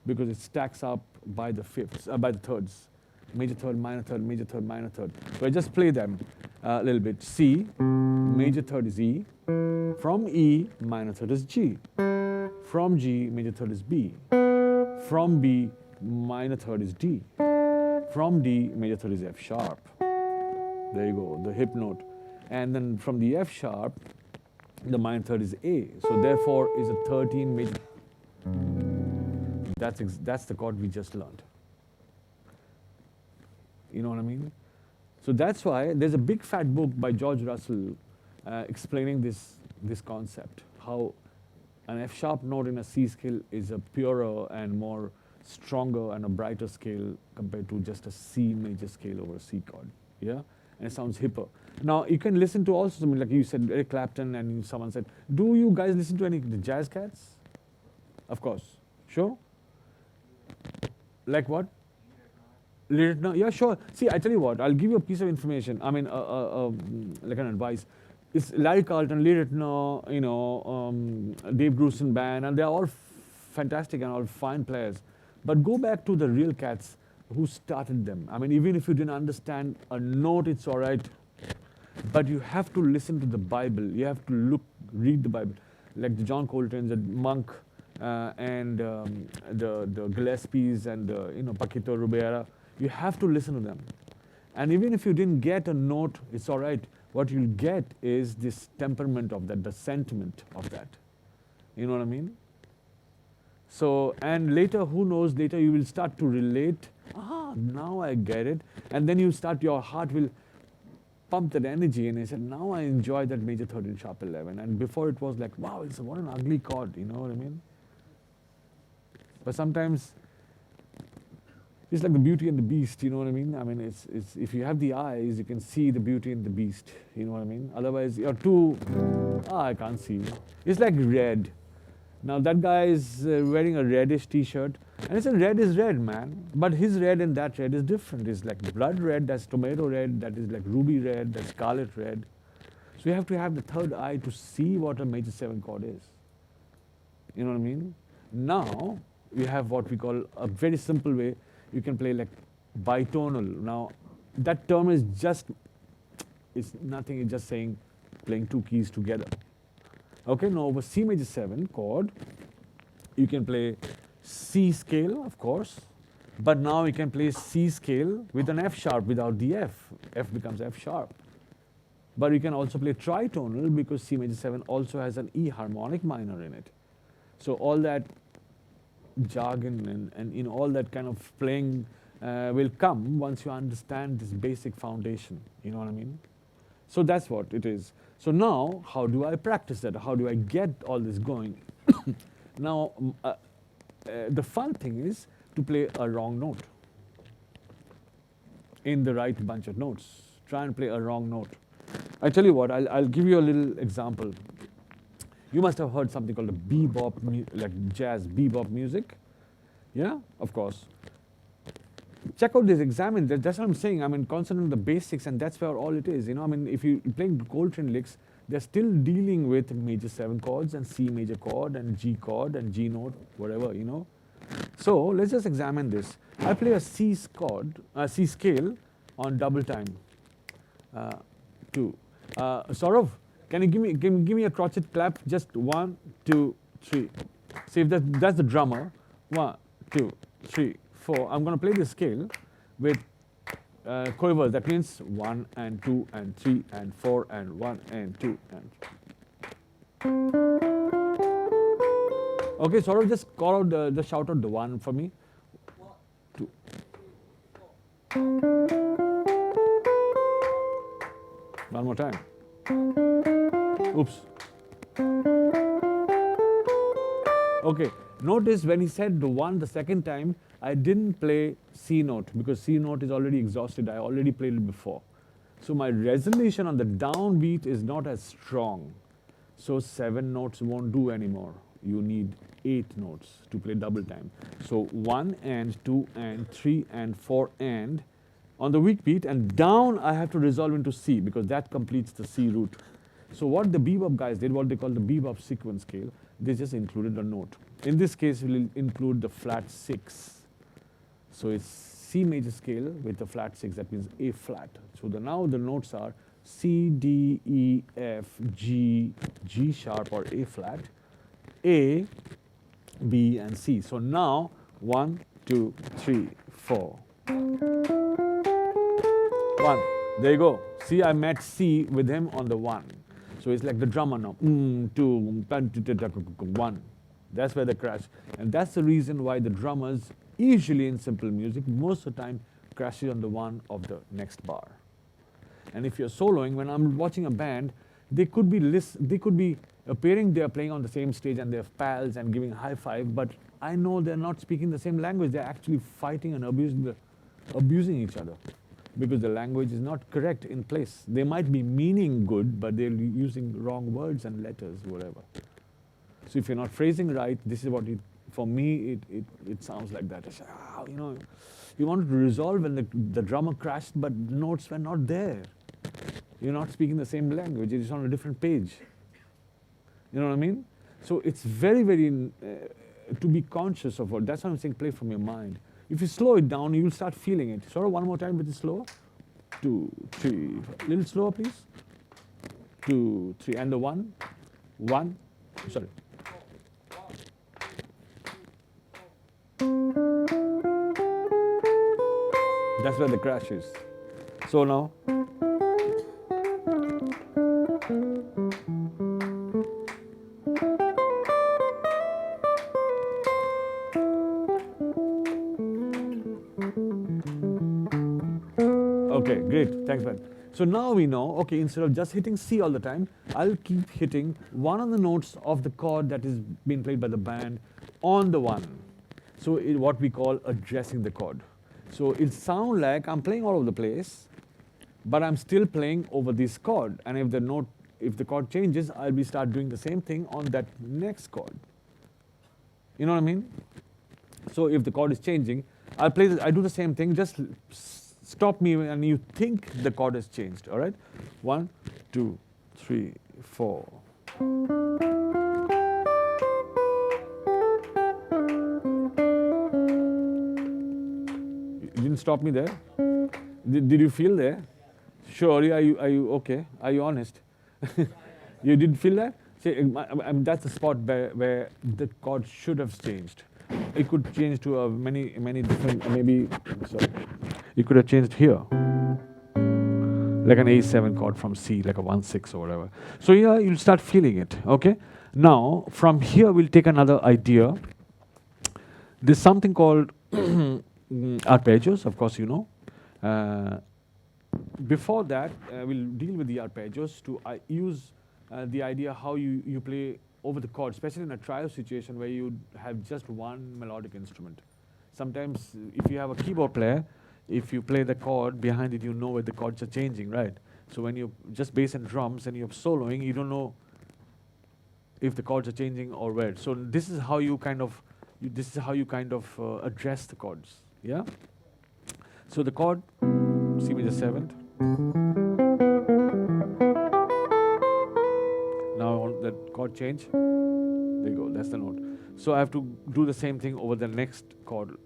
because it stacks up by the fifths, by the thirds. Major third, minor third, major third, minor third. So I just play them a little bit. C, major third is E. From E, minor third is G. From G, major third is B. From B, minor third is D. From D, major third is F sharp. There you go, the hip note. And then from the F sharp, the minor third is A. So therefore is a 13 major. That's the chord we just learned. You know what I mean? So that's why there's a big fat book by George Russell explaining this concept, how an F sharp note in a C scale is a purer and more stronger and a brighter scale compared to just a C major scale over a C chord. Yeah? And it sounds hipper. Now you can listen to also something like you said, Eric Clapton, and someone said, do you guys listen to any the jazz cats? Of course. Sure? Like what? No, yeah, sure. See, I tell you what, I'll give you a piece of information. I mean, like an advice. It's Larry Carlton, Lee Ritenour, Dave Grusin band, and they're all fantastic and all fine players. But go back to the real cats who started them. I mean, even if you didn't understand a note, it's all right. But you have to listen to the Bible. You have to read the Bible. Like the John Coltrane's, the Monk, and the Gillespies and Paquito Rubera. You have to listen to them. And even if you didn't get a note, it's all right. What you'll get is this temperament of that, the sentiment of that. You know what I mean? So, and later, who knows, later you will start to relate. Now I get it. And then your heart will pump that energy, and I said, now I enjoy that major third in sharp 11. And before it was like, wow, what an ugly chord, you know what I mean? But sometimes, it's like the Beauty and the Beast, you know what I mean? I mean, it's if you have the eyes, you can see the beauty in the beast, you know what I mean? Otherwise, you're too, I can't see. It's like red. Now that guy is wearing a reddish t-shirt, and it's a red is red, man. But his red and that red is different. It's like blood red, that's tomato red, that is like ruby red, that's scarlet red. So you have to have the third eye to see what a major 7 chord is. You know what I mean? Now, we have what we call a very simple way. You can play like bitonal. Now, that term is it's nothing, it's just saying playing 2 keys together. Okay, now over C major 7 chord, you can play C scale, of course, but now you can play C scale with an F sharp without the F. F becomes F sharp. But you can also play tritonal because C major 7 also has an E harmonic minor in it. So all that jargon and all that kind of playing will come once you understand this basic foundation. You know what I mean? So that's what it is. So now, how do I practice that? How do I get all this going? Now, the fun thing is to play a wrong note in the right bunch of notes. Try and play a wrong note. I tell you what, I'll give you a little example. You must have heard something called a bebop, like jazz bebop music. Yeah, of course. Check out this, examine that. That's what I'm saying. I mean, concentrate on the basics, and that's where all it is. You know, I mean, if you're playing Coltrane licks, they're still dealing with major 7 chords and C major chord and G chord and G note, whatever, you know. So let's just examine this. I play a C scale on double time. 2. Saurav, can you give me a crotchet clap? Just 1, 2, 3. See if that's the drummer. 1, 2, 3, 4. I'm going to play this scale with quavers. That means 1 and 2 and 3 and 4 and 1 and 2 and 3. Okay, Saurav, just call out the shout out the 1 for me. 2. One more time. Oops. Okay, notice when he said the 1 the second time, I didn't play C note because C note is already exhausted. I already played it before. So my resolution on the downbeat is not as strong. So 7 notes won't do anymore. You need 8 notes to play double time. So 1 and 2 and 3 and 4 and on the weak beat, and down I have to resolve into C because that completes the C root. So what the bebop guys did, what they call the bebop sequence scale, they just included a note. In this case, we'll include the flat 6. So it's C major scale with the flat 6, that means A flat. So now the notes are C, D, E, F, G, G sharp or A flat, A, B, and C. So now 1, 2, 3, 4. 1. There you go. See, I met C with him on the 1. So it's like the drummer now. 2, 1. That's where the crash. And that's the reason why the drummers, usually in simple music, most of the time crashes on the 1 of the next bar. And if you're soloing, when I'm watching a band, they could be appearing they're playing on the same stage and they're pals and giving high five, but I know they're not speaking the same language. They're actually fighting and abusing each other because the language is not correct in place. They might be meaning good, but they're using wrong words and letters, whatever. So if you're not phrasing right, this is what for me, it sounds like that. I say, you know, you wanted to resolve when the drummer crashed, but notes were not there. You're not speaking the same language. It's on a different page. You know what I mean? So it's very, very, to be conscious of what, that's why I'm saying play from your mind. If you slow it down, you'll start feeling it. Sort of one more time with it slower. 2, 3, a little slower, please. 2, 3, and the 1, 1, sorry. That's where the crash is. So now. Okay, great. Thanks, man. So now we know, okay, instead of just hitting C all the time, I'll keep hitting one of the notes of the chord that is being played by the band on the 1. So what we call addressing the chord. So it sounds like I'm playing all over the place, but I'm still playing over this chord. And if the chord changes, I'll start doing the same thing on that next chord. You know what I mean? So if the chord is changing, I do the same thing, just stop me and you think the chord has changed, all right? 1, 2, 3, 4. You didn't stop me there? Did you feel there? Sure, are you okay? Are you honest? You didn't feel that? See, that's the spot where the chord should have changed. It could change to many different, maybe, sorry. It could have changed here, like an A7 chord from C, like a 1-6 or whatever. So yeah, you'll start feeling it, okay? Now, from here, we'll take another idea. There's something called arpeggios, of course you know. before that, we'll deal with the arpeggios to use the idea how you play over the chord, especially in a trio situation where you have just one melodic instrument. Sometimes if you have a keyboard player, if you play the chord, behind it you know where the chords are changing, right? So when you just bass and drums and you're soloing, you don't know if the chords are changing or where. So this is how you kind of address the chords. Yeah. So the chord C major 7th. Now on that chord change. There you go. That's the note. So I have to do the same thing over the next chord.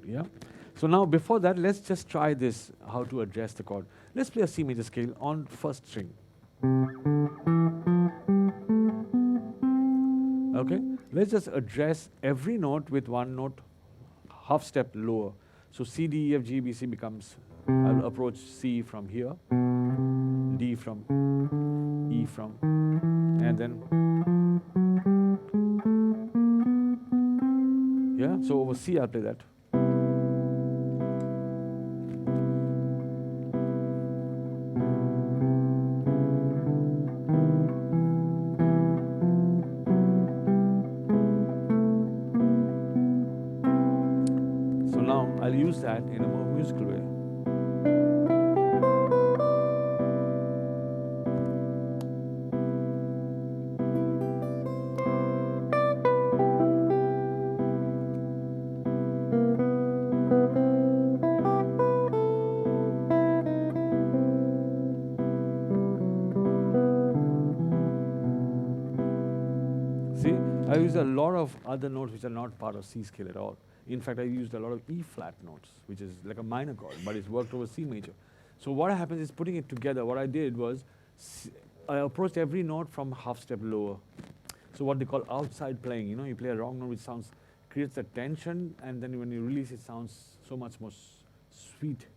Yeah. So now before that, let's just try this. How to address the chord. Let's play a C major scale on first string. Okay. Let's just address every note with one note half step lower. So C, D, E, F, G, B, C becomes, I'll approach C from here, D from, E from, and then, yeah, so over C I'll play that. So now I'll use that in a more musical way. See, I use a lot of other notes which are not part of C scale at all. In fact, I used a lot of E flat notes, which is like a minor chord, but it's worked over C major. So what happens is putting it together, what I did was, I approached every note from half step lower. So what they call outside playing, you know, you play a wrong note which creates a tension, and then when you release it sounds so much more sweeter,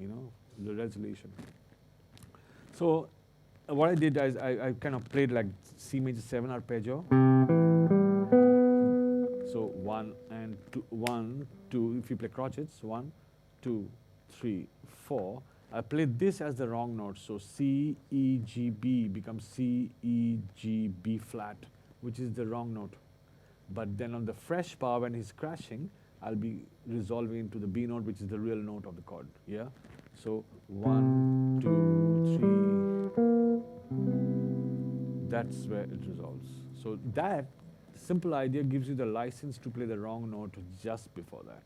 you know, the resolution. So what I did is I kind of played like C major 7 arpeggio. So 1 and 2, 1, 2, if you play crotchets, 1, 2, 3, 4. I played this as the wrong note. So C, E, G, B becomes C, E, G, B flat, which is the wrong note. But then on the fresh bar, when he's crashing, I'll be resolving into the B note, which is the real note of the chord. Yeah. So 1, 2, 3. That's where it resolves. So that simple idea gives you the license to play the wrong note just before that.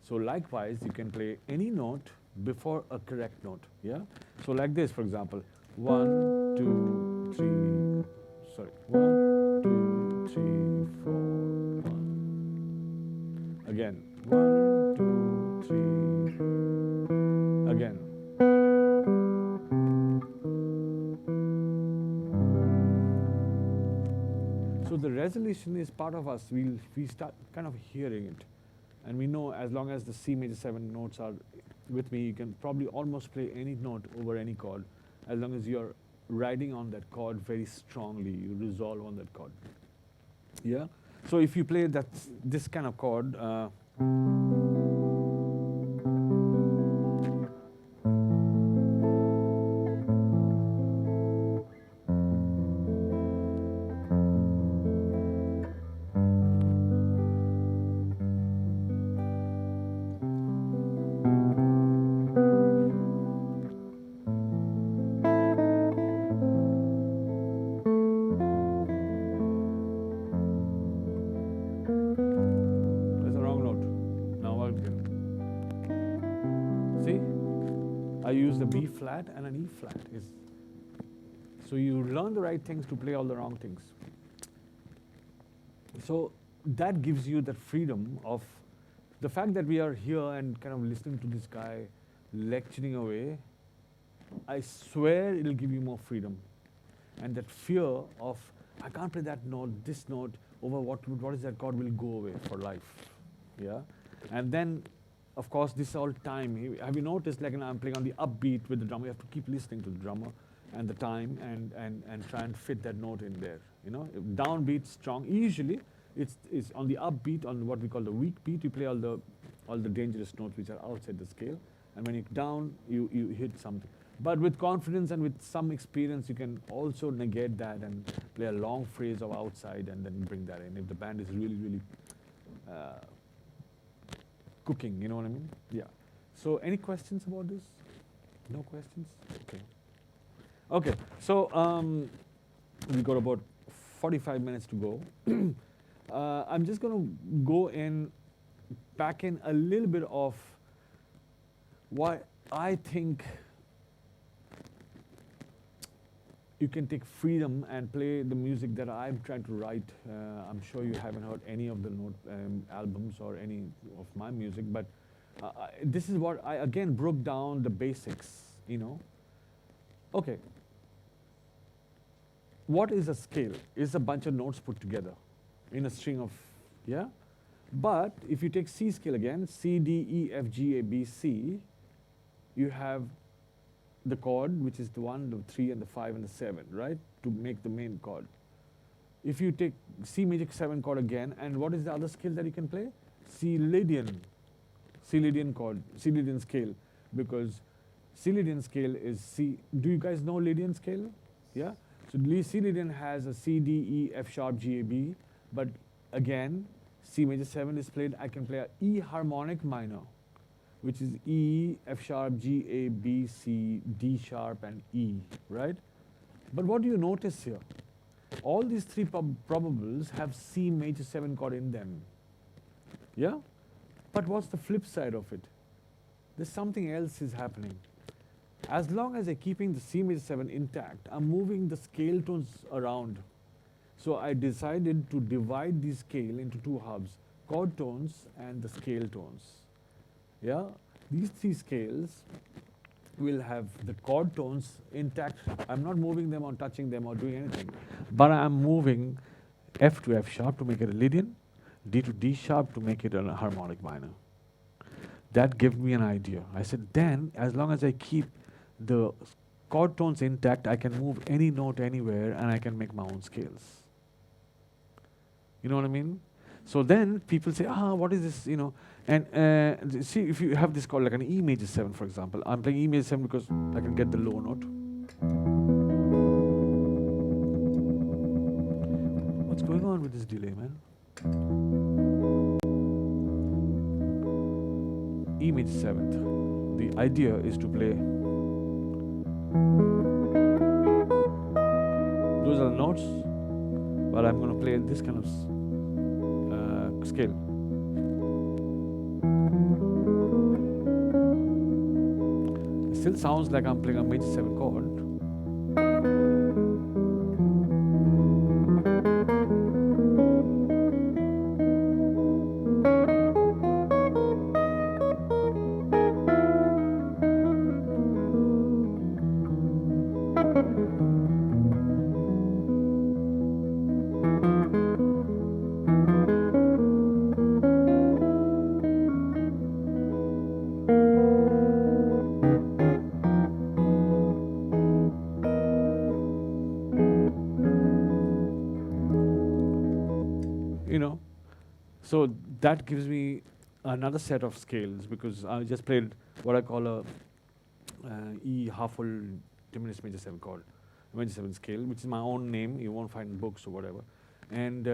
So likewise, you can play any note before a correct note. Yeah. So like this, for example, 1, 2, 3. Sorry, 1, 2, 3, 4, 1. Again, 1, 2, 3. Again. So the resolution is part of us. We start kind of hearing it. And we know as long as the C major 7 notes are with me, you can probably almost play any note over any chord. As long as you're riding on that chord very strongly, you resolve on that chord. Yeah? So if you play this kind of chord, I use the B flat and an E flat. So you learn the right things to play all the wrong things. So that gives you that freedom of the fact that we are here and kind of listening to this guy lecturing away. I swear it'll give you more freedom. And that fear of, I can't play that note, this note, over what is that chord will go away for life. Yeah? And then, of course, this all time. Have you noticed, like, I'm playing on the upbeat with the drummer, you have to keep listening to the drummer and the time and try and fit that note in there. You know, if downbeat strong. Usually, it's on the upbeat, on what we call the weak beat, you play all the dangerous notes which are outside the scale. and when you're down, you hit something. But with confidence and with some experience, you can also negate that and play a long phrase of outside and then bring that in if the band is really, really uh, cooking, you know what I mean? Yeah. So any questions about this? No questions? Okay. Okay, so we got about 45 minutes to go. I'm just going to go in, pack in a little bit of why I think you can take freedom and play the music that I'm trying to write. I'm sure you haven't heard any of the albums or any of my music, but this is what I again broke down the basics, you know. Okay. What is a scale? It's a bunch of notes put together in a string of, yeah? But if you take C scale again, C, D, E, F, G, A, B, C, you have the chord, which is the 1, the 3, and the 5, and the 7, right? To make the main chord. If you take C major 7 chord again, and what is the other scale that you can play? C Lydian chord, C Lydian scale, because C Lydian scale is C. Do you guys know Lydian scale? Yeah? So C Lydian has a C, D, E, F sharp, G, A, B, but again, C major 7 is played, I can play a E harmonic minor, which is E, F sharp, G, A, B, C, D sharp, and E, right? But what do you notice here? All these three probables have C major 7 chord in them, yeah? But what's the flip side of it? There's something else is happening. As long as I'm keeping the C major 7 intact, I'm moving the scale tones around. So I decided to divide the scale into two hubs, chord tones and the scale tones. Yeah, these three scales will have the chord tones intact. I'm not moving them or touching them or doing anything, but I'm moving F to F sharp to make it a Lydian, D to D sharp to make it a harmonic minor. That gave me an idea. I said, then as long as I keep the chord tones intact, I can move any note anywhere and I can make my own scales. You know what I mean? So then people say, what is this, you know? And see, if you have this chord like an E major 7, for example, I'm playing E major 7 because I can get the low note. What's going on with this delay, man? E major 7th. The idea is to play. Those are the notes, but I'm going to play this kind of scale. It still sounds like I'm playing a major 7 chord. You know, so that gives me another set of scales because I just played what I call a E half full diminished major 7 chord, major 7 scale, which is my own name. You won't find in books or whatever. And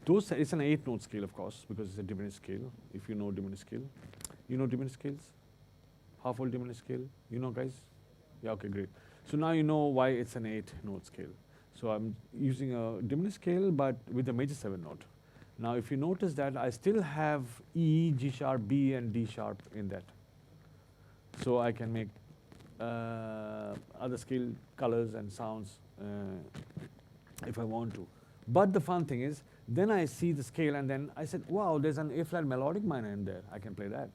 those it's an 8-note scale, of course, because it's a diminished scale. If you know diminished scale, you know diminished scales, half full diminished scale. You know, guys? Yeah. Okay, great. So now you know why it's an 8-note scale. So I'm using a diminished scale, but with a major 7 note. Now, if you notice that I still have E, G sharp, B, and D sharp in that. So I can make other scale colors and sounds if I want to. But the fun thing is, then I see the scale and then I said, wow, there's an A flat melodic minor in there. I can play that.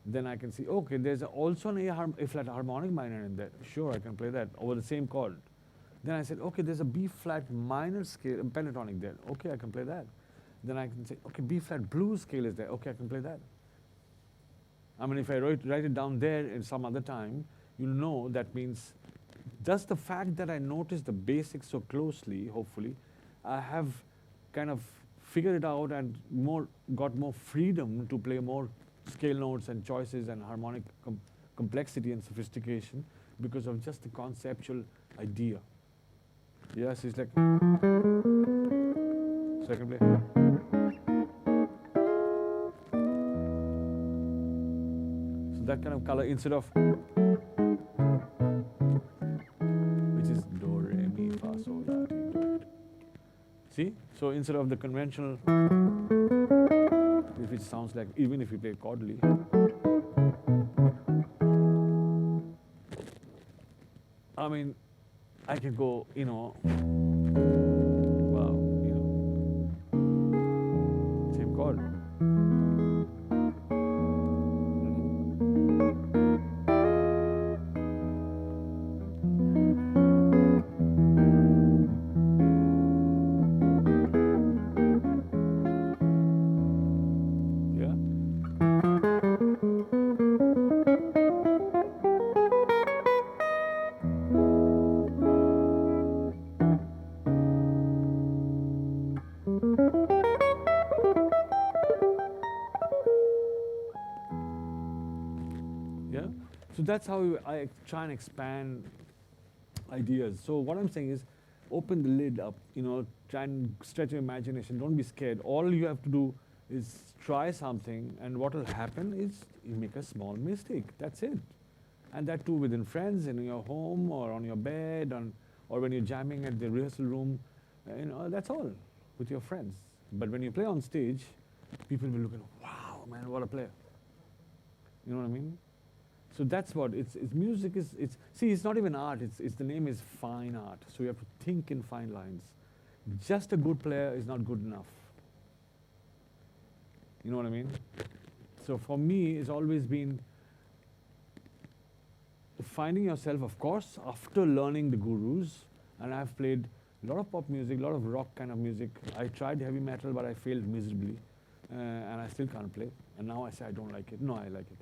Then I can see, okay, there's also an A flat harmonic minor in there. Sure, I can play that over the same chord. Then I said, okay, there's a B flat minor scale, pentatonic there. Okay, I can play that. Then I can say, okay, B flat blues scale is there. Okay, I can play that. I mean, if I write it down there in some other time, you'll know that means just the fact that I noticed the basics so closely, hopefully, I have kind of figured it out and got more freedom to play more scale notes and choices and harmonic complexity and sophistication because of just the conceptual idea. Yes, it's like, so I can play. So that kind of color instead of, which is do, re, mi, fa, sol, la, ti, do. See? So instead of the conventional, which sounds like, even if you play chordally, I mean, I can go, wow, same chord. Yeah. Yeah. So that's how I try and expand ideas. So what I'm saying is, open the lid up. Try and stretch your imagination. Don't be scared. All you have to do is try something, and what will happen is you make a small mistake. That's it. And that too within friends, in your home, or on your bed, or when you're jamming at the rehearsal room. That's all with your friends. But when you play on stage, people will look at, wow, man, what a player. You know what I mean? So that's what it's music is. It's not even art. The name is fine art. So you have to think in fine lines. Just a good player is not good enough. You know what I mean? So for me, it's always been finding yourself, of course, after learning the gurus. And I've played a lot of pop music, a lot of rock kind of music. I tried heavy metal, but I failed miserably, and I still can't play. And now I say I don't like it. No, I like it.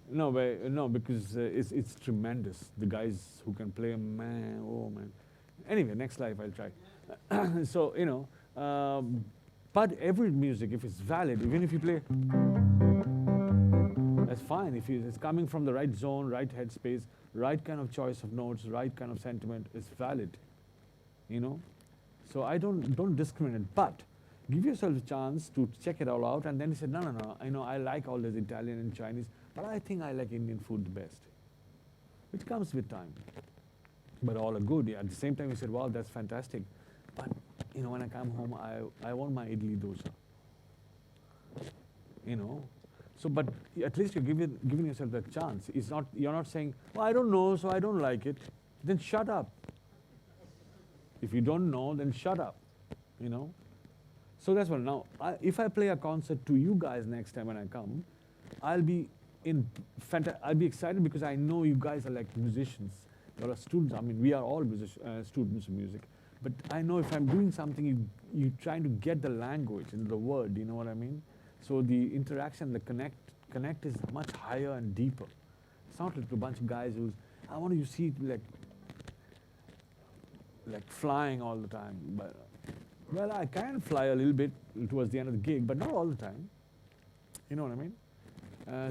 No, because it's tremendous. The guys who can play, man, oh man. Anyway, next life I'll try. So but every music, if it's valid, even if you play, that's fine. If it's coming from the right zone, right headspace, right kind of choice of notes, right kind of sentiment, it's valid. So I don't discriminate, but give yourself a chance to check it all out, and then you said, no, I like all this Italian and Chinese, but I think I like Indian food the best, which comes with time. But all are good. At the same time, you said, wow, that's fantastic. But, when I come home, I want my idli dosa. So, but at least you're giving yourself that chance. You're not saying, well, I don't know, so I don't like it. Then shut up. If you don't know, then shut up, So that's what. Now, if I play a concert to you guys next time when I come, I'll be excited because I know you guys are like musicians. You're students. I mean, we are all students of music. But I know if I'm doing something, you're trying to get the language and the word. You know what I mean? So the interaction, the connect is much higher and deeper. It's not like a bunch of guys I want you to see like flying all the time. But well, I can fly a little bit towards the end of the gig, but not all the time. You know what I mean?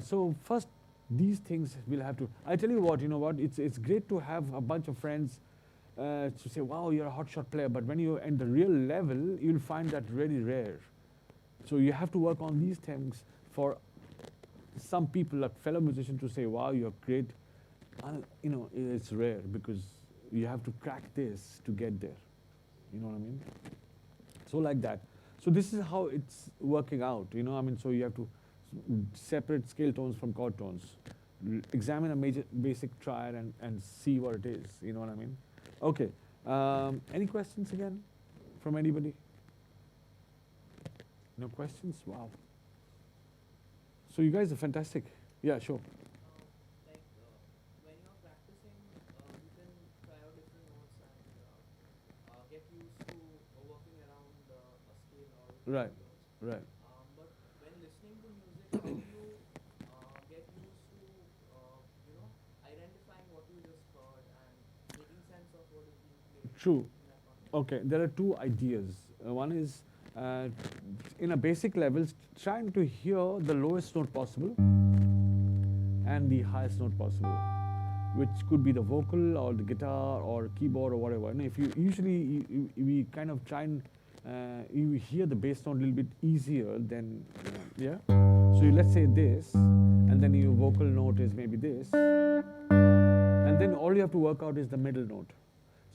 So first, these things will have to. I tell you what, it's great to have a bunch of friends to say, wow, you're a hotshot player. But when you're at the real level, you'll find that really rare. So you have to work on these things for some people, like fellow musicians, to say, wow, you're great. It's rare because you have to crack this to get there. You know what I mean? So like that. So this is how it's working out. So you have to separate scale tones from chord tones. Examine a basic triad and see what it is. You know what I mean? Okay. Any questions again from anybody? No questions? Wow. So you guys are fantastic. Yeah, sure. When you're practicing, you can try out different notes and get used to working around a scale or Right. notes. Right. But when listening to music, how do you get used to identifying what you just heard and making sense of what is being played True. in that context? Okay, there are two ideas. One is uh, in a basic level, trying to hear the lowest note possible and the highest note possible, which could be the vocal or the guitar or keyboard or whatever. And if you usually we kind of try and you hear the bass note a little bit easier than yeah. So let's say this, and then your vocal note is maybe this, and then all you have to work out is the middle note.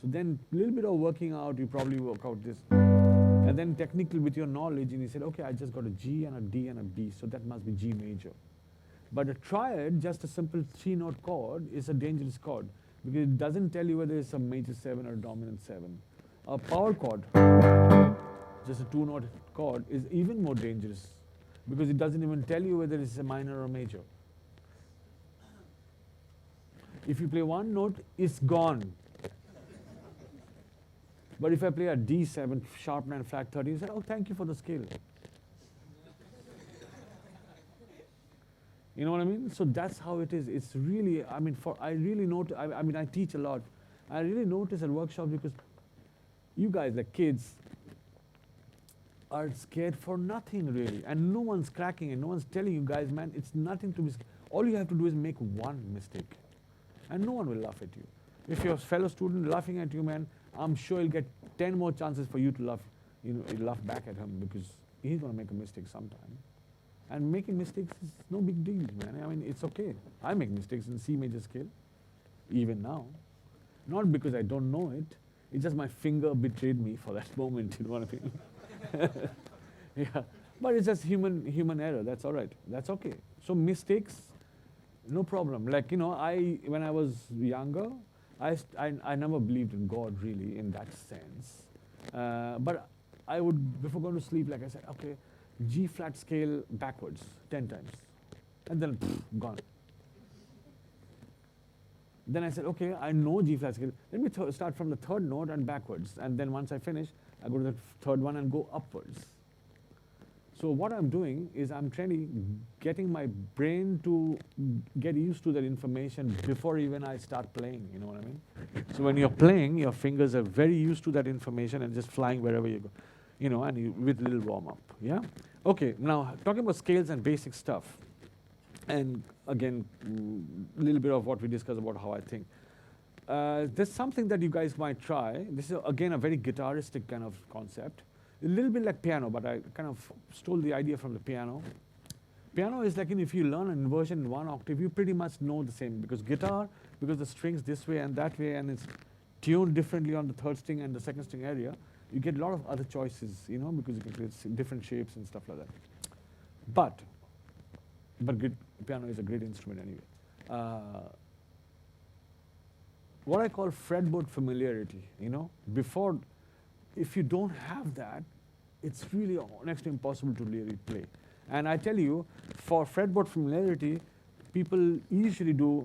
So then a little bit of working out, you probably work out this. And then technically with your knowledge, and you said, okay, I just got a G and a D and a B, so that must be G major. But a triad, just a simple 3-note chord, is a dangerous chord because it doesn't tell you whether it's a major 7 or a dominant 7. A power chord, just a 2-note chord, is even more dangerous because it doesn't even tell you whether it's a minor or major. If you play one note, it's gone. But if I play a D7, sharp 9, flat 13, you say, oh, thank you for the scale. You know what I mean? So that's how it is. It's really, I mean, I really notice, I mean, I teach a lot. I really notice at workshops because you guys, like kids, are scared for nothing really. And no one's cracking it. No one's telling you guys, man, it's nothing to be scared. All you have to do is make one mistake. And no one will laugh at you. If your fellow student laughing at you, man, I'm sure he'll get 10 more chances for you to laugh, laugh back at him because he's going to make a mistake sometime. And making mistakes is no big deal, man. I mean, it's okay. I make mistakes in C major scale, even now. Not because I don't know it. It's just my finger betrayed me for that moment, you know what I mean? Yeah. But it's just human error. That's all right. That's okay. So mistakes, no problem. Like, when I was younger, I never believed in God really in that sense. But I would, before going to sleep, like I said, okay, G flat scale backwards 10 times. And then gone. Then I said, okay, I know G flat scale. Let me start from the third note and backwards. And then once I finish, I go to the third one and go upwards. So what I'm doing is I'm getting my brain to get used to that information before even I start playing, you know what I mean? So when you're playing, your fingers are very used to that information and just flying wherever you go, and with a little warm up, yeah? Okay, now talking about scales and basic stuff. And again, a little bit of what we discussed about how I think. There's something that you guys might try. This is, again, a very guitaristic kind of concept. A little bit like piano, but I kind of stole the idea from the piano. Piano is like if you learn an inversion in one octave, you pretty much know the same. Because guitar, because the strings this way and that way, and it's tuned differently on the third string and the second string area, you get a lot of other choices, because you can create different shapes and stuff like that. But piano is a great instrument anyway. What I call fretboard familiarity, before, if you don't have that, it's really next to impossible to really play. And I tell you, for fretboard familiarity, people usually do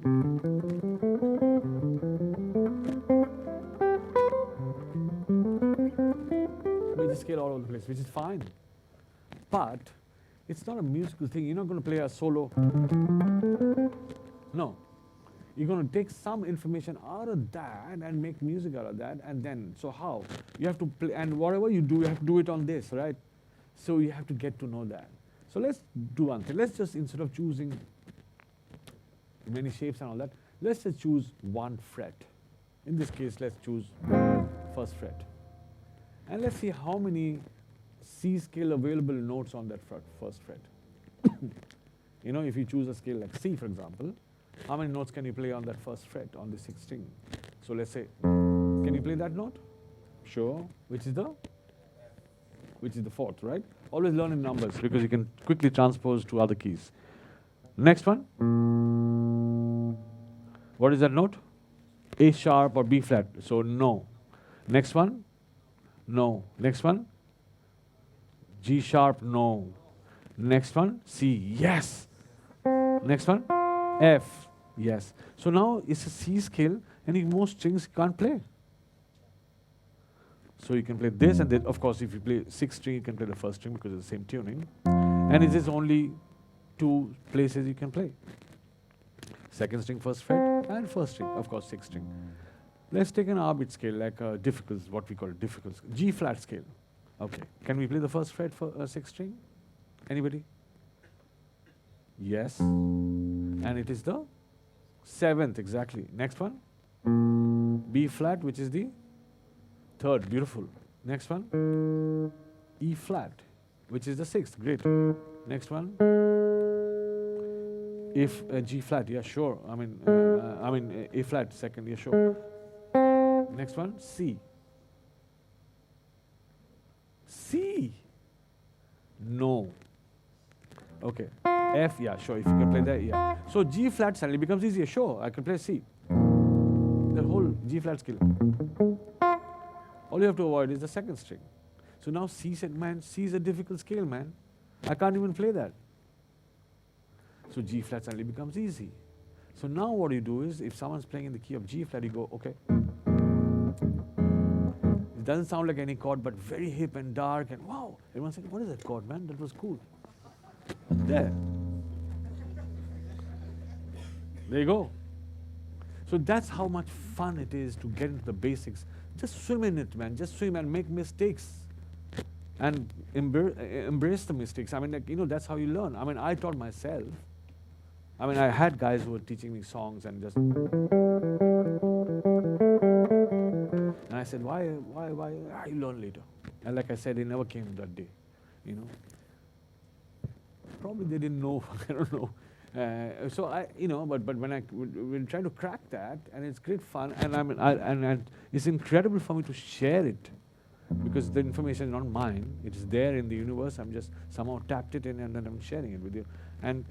major scale all over the place, which is fine. But it's not a musical thing. You're not going to play a solo. No. You're going to take some information out of that and make music out of that, and then, so how? You have to play, and whatever you do, you have to do it on this, right? So you have to get to know that. So let's do one thing. Let's just, instead of choosing many shapes and all that, let's just choose one fret. In this case, let's choose first fret. And let's see how many C scale available notes on that first fret. If you choose a scale like C, for example, how many notes can you play on that first fret on the sixth string? So let's say, can you play that note? Sure. Which is the fourth, right? Always learn in numbers because you can quickly transpose to other keys. Next one. What is that note? A sharp or B flat. So no. Next one. No. Next one. G sharp. No. Next one. C. Yes. Next one. F. Yes. So now it's a C scale, and most strings you can't play. So you can play this, and then, of course, if you play sixth string, you can play the first string because it's the same tuning. And it is only two places you can play. Second string, first fret, and first string, of course, sixth string. Let's take an Amyt scale, like what we call a difficult scale. G flat scale. Okay. Can we play the first fret for a sixth string? Anybody? Yes. And it is the seventh, exactly. Next one. B flat, which is the third. Beautiful. Next one. E flat, which is the sixth. Great. Next one. If G flat, yeah, sure. I mean A flat, second, yeah, sure. Next one, C. C. No. Okay. F, yeah, sure. If you can play that, yeah. So G flat suddenly becomes easier. Sure, I can play C. The whole G flat scale. All you have to avoid is the second string. So now C said, man, C is a difficult scale, man. I can't even play that. So G flat suddenly becomes easy. So now what you do is, if someone's playing in the key of G flat, you go, okay. It doesn't sound like any chord, but very hip and dark, and wow. Everyone's saying, what is that chord, man? That was cool. There. There you go. So that's how much fun it is to get into the basics. Just swim in it, man. Just swim and make mistakes. And embrace the mistakes. I mean, like, that's how you learn. I mean, I taught myself. I mean, I had guys who were teaching me songs and just... And I said, why? You learn later. And like I said, it never came that day, Probably they didn't know, I don't know. So but when we're trying to crack that, and it's great fun, and and it's incredible for me to share it, because the information is not mine. It is there in the universe. I'm just somehow tapped it in, and then I'm sharing it with you. And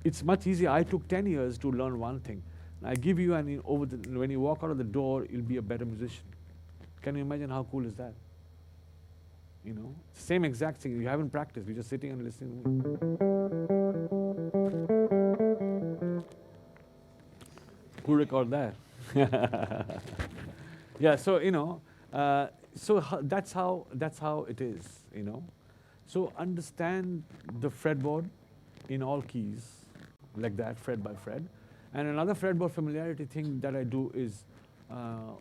it's much easier. I took 10 years to learn one thing. I give you, and when you walk out of the door, you'll be a better musician. Can you imagine how cool is that? Same exact thing. You haven't practiced. You're just sitting and listening. Who record that? Yeah. So that's how it is. So understand the fretboard in all keys, like that, fret by fret. And another fretboard familiarity thing that I do is,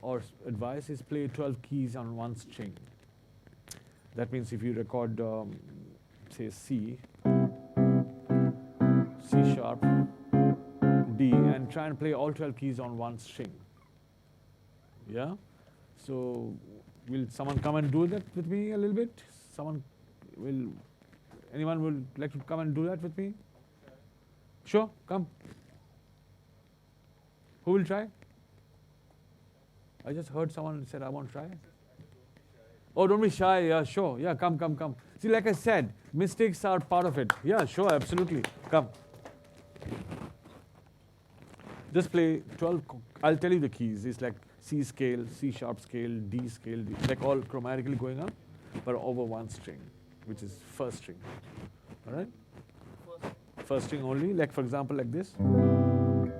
or advice is, play 12 keys on one string. That means if you record, say C, C sharp, D, and try and play all 12 keys on one string. Yeah? So will someone come and do that with me a little bit? Anyone would like to come and do that with me? Sure, come. Who will try? I just heard someone said, I want to try. Oh, don't be shy. Yeah, sure. Yeah, come. See, like I said, mistakes are part of it. Yeah, sure, absolutely. Come. Just play 12. I'll tell you the keys. It's like C scale, C sharp scale, D scale, like all chromatically going up, but over one string, which is first string. All right? First string only. Like, for example, like this. You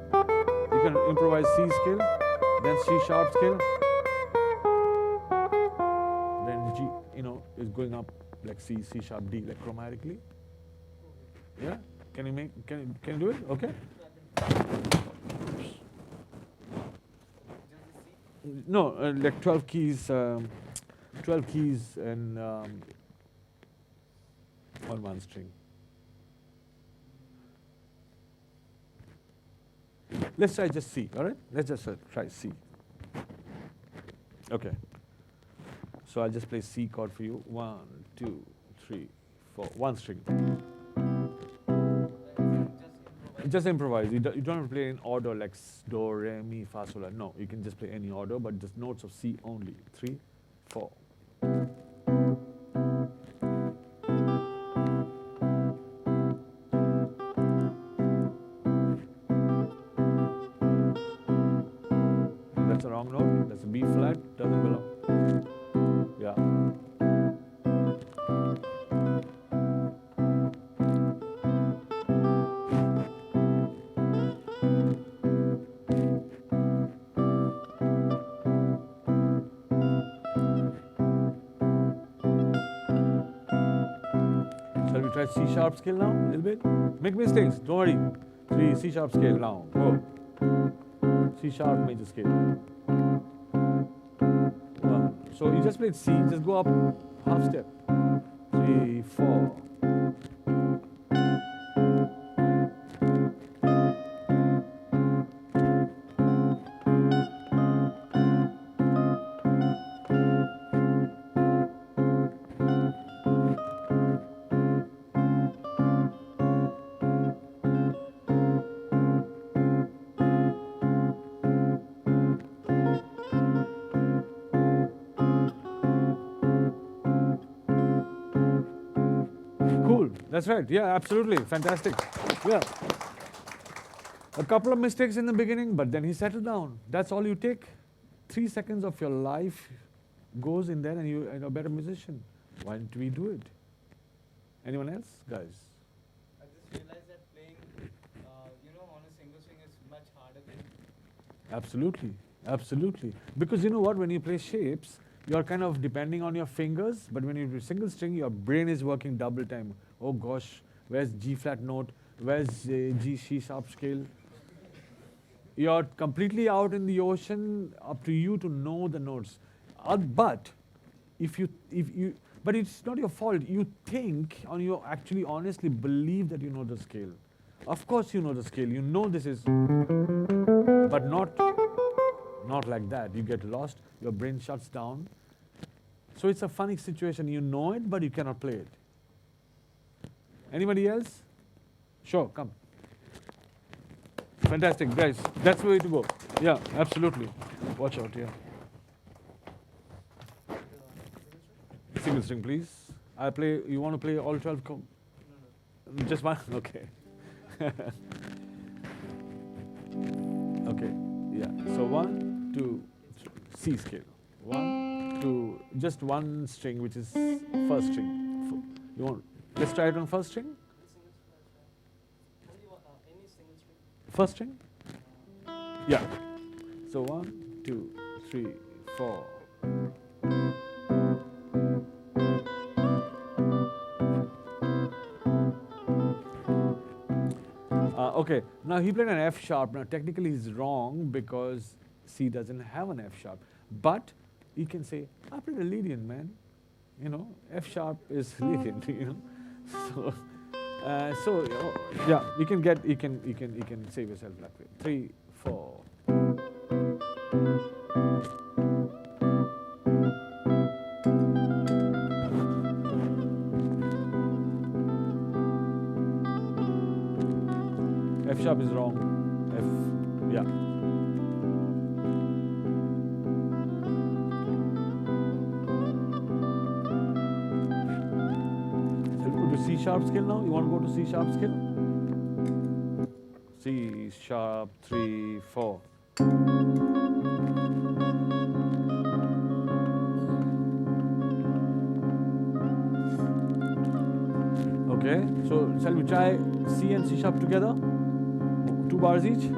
can improvise C scale, then C sharp scale. G, is going up like C, C sharp, D, like chromatically. Yeah? Can you do it? Okay? No, like 12 keys, 12 keys and on one string. Let's try just C, all right? Let's just try C. Okay. So I'll just play C chord for you. 1, 2, 3, 4. One string. Just improvise. You don't have to play in order like do, re, mi, fa, sol, la. No, you can just play any order, but just notes of C only. 3, 4. That's a wrong note. That's a B flat. Doesn't belong. Yeah. Shall we try C sharp scale now? A little bit? Make mistakes. Don't worry. 3 C sharp scale now. Go. C sharp major scale. 1. So you just played C, just go up half step. 3, 4. Cool. That's right. Yeah, absolutely. Fantastic. Yeah. A couple of mistakes in the beginning, but then he settled down. That's all you take. 3 seconds of your life goes in there and you're a better musician. Why don't we do it? Anyone else? Guys? I just realized that playing, on a single string is much harder than. Absolutely. Absolutely. Because you know what? When you play shapes, you're kind of depending on your fingers, but when you do single string, your brain is working double time. Oh gosh, where's G flat note? Where's G C sharp scale? You're completely out in the ocean, up to you to know the notes. But but it's not your fault. You think, or you actually honestly believe that you know the scale. Of course you know the scale. You know this is, but not like that. You get lost. Your brain shuts down. So it's a funny situation. You know it, but you cannot play it. Anybody else? Sure, come. Fantastic, guys. That's the way to go. Yeah, absolutely. Watch out, yeah. Single string, please. I play. You want to play all 12? No. Just one? Okay. Okay, yeah. So 1, 2, 3, C scale. 1, 2, just one string, which is first string. You want? Let's try it on first string. Any single string. First string? Yeah. So 1, 2, 3, 4. Okay, now he played an F sharp. Now technically he's wrong because C doesn't have an F sharp. But he can say, I played a Lydian, man. You know, F sharp is Lydian, you know. So, yeah, you can save yourself that way. 3, 4. F sharp is wrong. F, yeah. Shall we go to C sharp scale now? You want to go to C sharp scale? C sharp, 3, 4. Okay, so shall we try C and C sharp together? 2 bars each?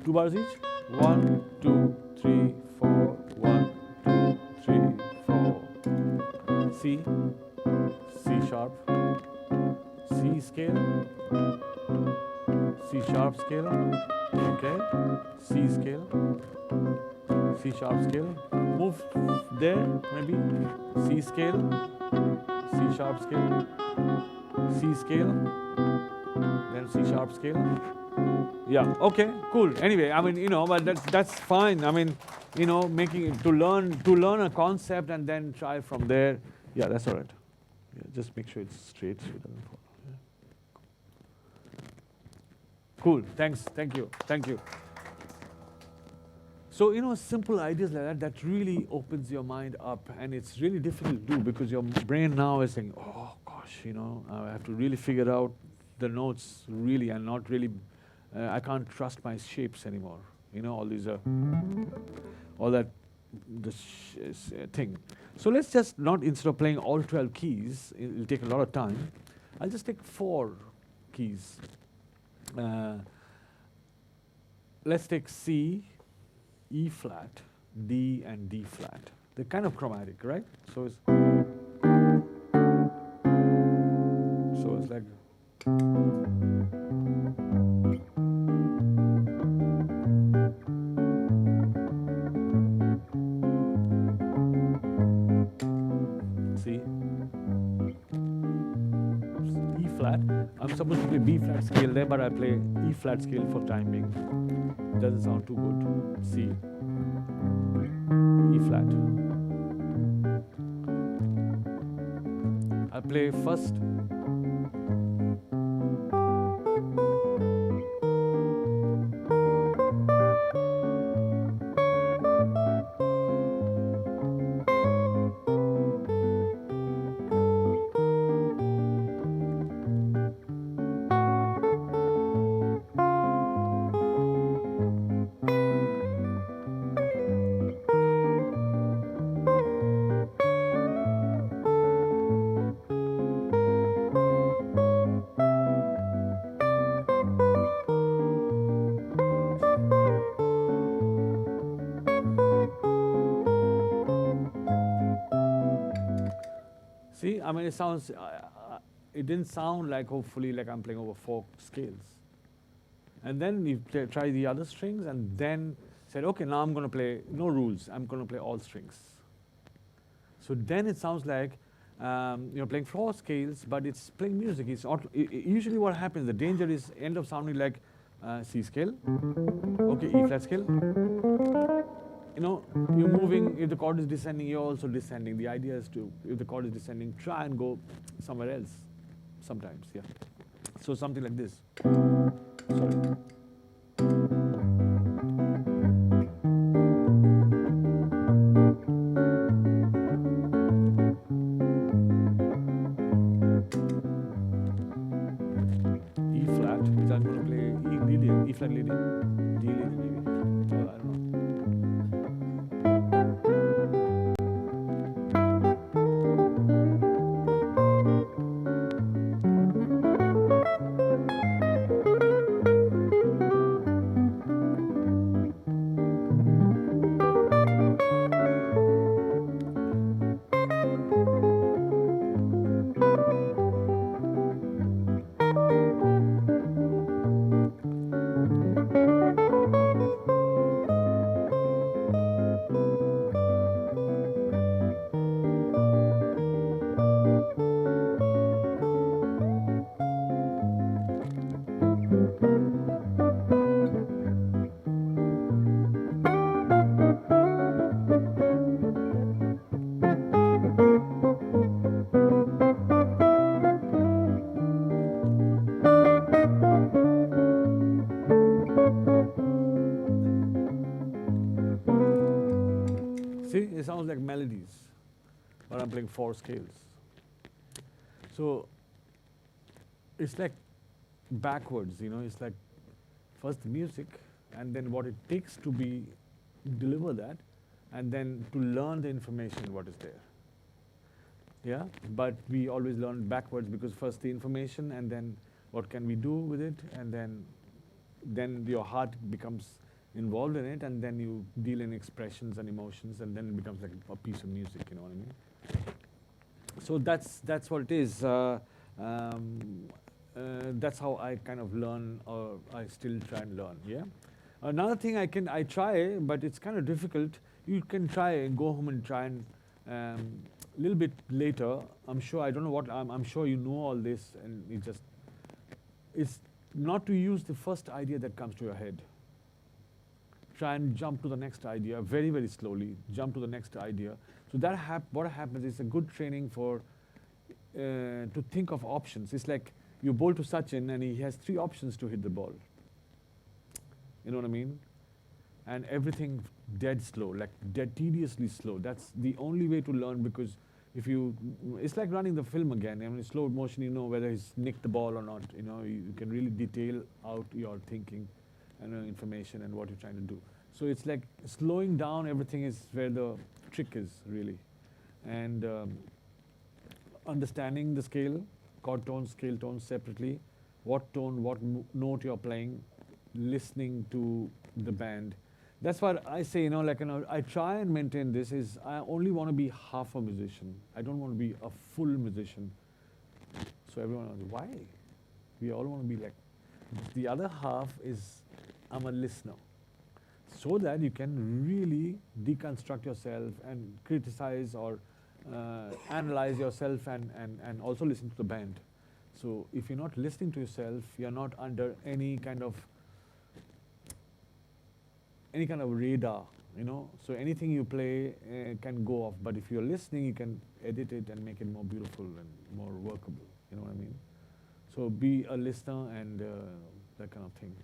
2 bars each? 1, 2, 3, 4. 1, 2, 3, 4. C, C sharp, C scale, C sharp scale, okay, C scale, C sharp scale. Move there, maybe. C scale, C sharp scale, C scale, then C sharp scale. Yeah, okay, cool. Anyway, I mean, but that's fine. I mean, making it to learn a concept and then try from there. Yeah, that's all right. Yeah, just make sure it's straight so it doesn't fall. Yeah. Cool. Thanks. Thank you. So, simple ideas like that really opens your mind up, and it's really difficult to do because your brain now is saying, oh gosh, I have to really figure out the notes really, and not really. I can't trust my shapes anymore. All these all that thing. So let's just not, instead of playing all 12 keys, it'll take a lot of time. I'll just take 4 keys. Let's take C, E flat, D, and D flat. They're kind of chromatic, right? So it's like. flat. I'm supposed to play B flat scale there, but I play E flat scale for time being. Doesn't sound too good. C, E flat. I play first. See, I mean, it sounds, it didn't sound like, hopefully, like I'm playing over 4 scales. And then you try the other strings and then said, okay, now I'm going to play, no rules, I'm going to play all strings. So then it sounds like you're playing 4 scales, but it's playing music. It's usually what happens, the danger is end up sounding like C scale, okay, E flat scale. You know, you're moving, if the chord is descending, you're also descending. The idea is to, if the chord is descending, try and go somewhere else sometimes, yeah. So something like this. Sorry. E flat, which I'm going to play E leading, E flat leading, D leading maybe. I don't know. See, it sounds like melodies, but I'm playing 4 scales. So it's like backwards, you know, it's like first the music, and then what it takes to deliver that, and then to learn the information what is there. Yeah, but we always learn backwards because first the information, and then what can we do with it, and then your heart becomes involved in it, and then you deal in expressions and emotions, and then it becomes like a piece of music, you know what I mean? So that's what it is. That's how I kind of learn, or I still try and learn, yeah? Another thing I try, but it's kind of difficult. You can try and go home and try and a little bit later, I'm sure, I don't know what, I'm sure you know all this, and it's not to use the first idea that comes to your head. Try and jump to the next idea very, very slowly, jump to the next idea. So that what happens is a good training for, to think of options. It's like you bowl to Sachin and he has 3 options to hit the ball. You know what I mean? And everything dead slow, like dead tediously slow. That's the only way to learn, because if you, it's like running the film again. I mean, in slow motion, you know whether he's nicked the ball or not. You know, you can really detail out your thinking and information and what you're trying to do. So it's like slowing down everything is where the trick is, really. And understanding the scale, chord tones, scale tones separately, what tone, what note you're playing, listening to the band. That's what I say, you know, like, you know, I try and maintain this is, I only want to be half a musician. I don't want to be a full musician. So everyone knows, why? We all want to be like, the other half is, I'm a listener. So that you can really deconstruct yourself and criticize or analyze yourself, and also listen to the band. So if you're not listening to yourself, you're not under any kind of radar, you know. So anything you play can go off. But if you're listening, you can edit it and make it more beautiful and more workable. You know what I mean? So be a listener and that kind of thing.